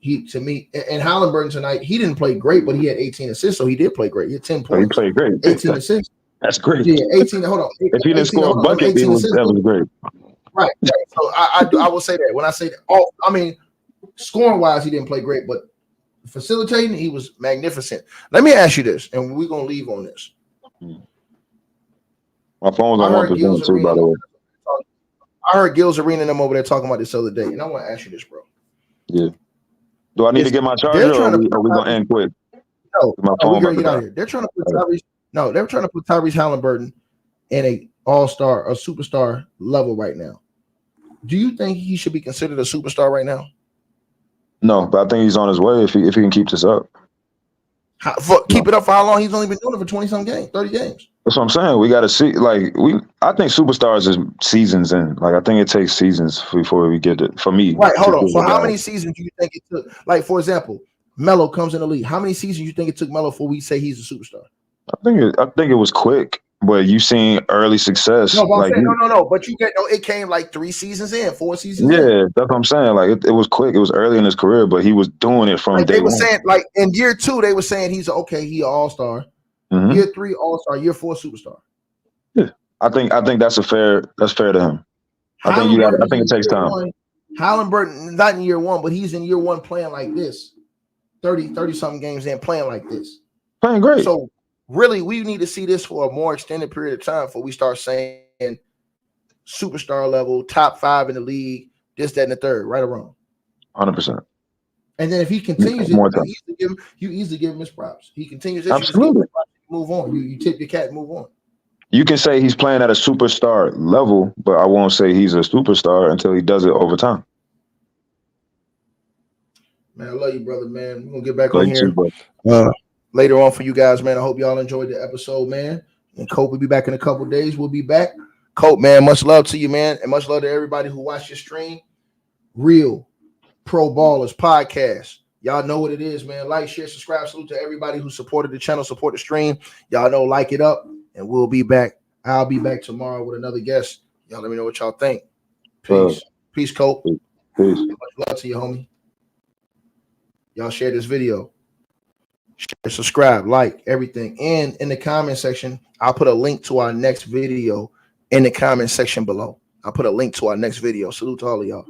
He to me and Halliburton tonight, he didn't play great, but he had 18 assists, so he did play great. He had 10 So he points, played great. 18 assists. That's great. Yeah, 18. Hold on. If he didn't 18, score a hold on, bucket, 18 assists. that was great. Right. So I will say that when I say that, I mean, scoring wise, he didn't play great, but facilitating, he was magnificent. Let me ask you this, and we're gonna leave on this. My phone's on 1% too, by the way. I heard Gil's Arena and them over there talking about this other day, and I want to ask you this, bro. Yeah. Do I need to get my charger, or are we gonna end quick? No, we're gonna get out of here. They're trying to put Tyrese. No, they're trying to put Tyrese Halliburton in a all-star, a superstar level right now. Do you think he should be considered a superstar right now? No, but I think he's on his way if he can keep this up. Keep it up for how long? He's only been doing it for 20-some games, 30 games. That's what I'm saying. We got to see. I think superstars is seasons in. Like, I think it takes seasons before we get it. For me, right? Hold on. So, how many seasons do you think it took? Like, for example, Melo comes in the league. How many seasons do you think it took Melo before we say he's a superstar? I think it was quick, but you seen early success. No, but no. But it came like 3 seasons in, 4 seasons. Yeah, that's what I'm saying. Like, it was quick. It was early in his career, but he was doing it from day one. They were saying, like, in year 2, they were saying he an all-star. Mm-hmm. Year 3, all-star. Year 4, superstar. Yeah, I think that's fair to him. I think it takes time. Halliburton, not in year 1, but he's in year 1 playing like this. 30-something games in playing like this. Playing great. So really, we need to see this for a more extended period of time before we start saying superstar level, top 5 in the league, this, that, and the third, right or wrong. 100%. And then if he continues you easily give him his props. He continues this, absolutely. Move on. You tip your cat and move on. You can say he's playing at a superstar level, but I won't say he's a superstar until he does it over time. Man, I love you, brother, man. We're going to get back on here later on for you guys, man. I hope y'all enjoyed the episode, man. And Cope will be back in a couple of days. We'll be back. Cope, man, much love to you, man. And much love to everybody who watched your stream. Real Pro Ballers Podcast. Y'all know what it is, man. Like, share, subscribe. Salute to everybody who supported the channel, support the stream. Y'all know, like it up. And we'll be back. I'll be back tomorrow with another guest. Y'all let me know what y'all think. Peace. Peace, Cope. Peace. Much love to you, homie. Y'all share this video. Share, subscribe, like, everything. And in the comment section, I'll put a link to our next video in the comment section below. I'll put a link to our next video. Salute to all of y'all.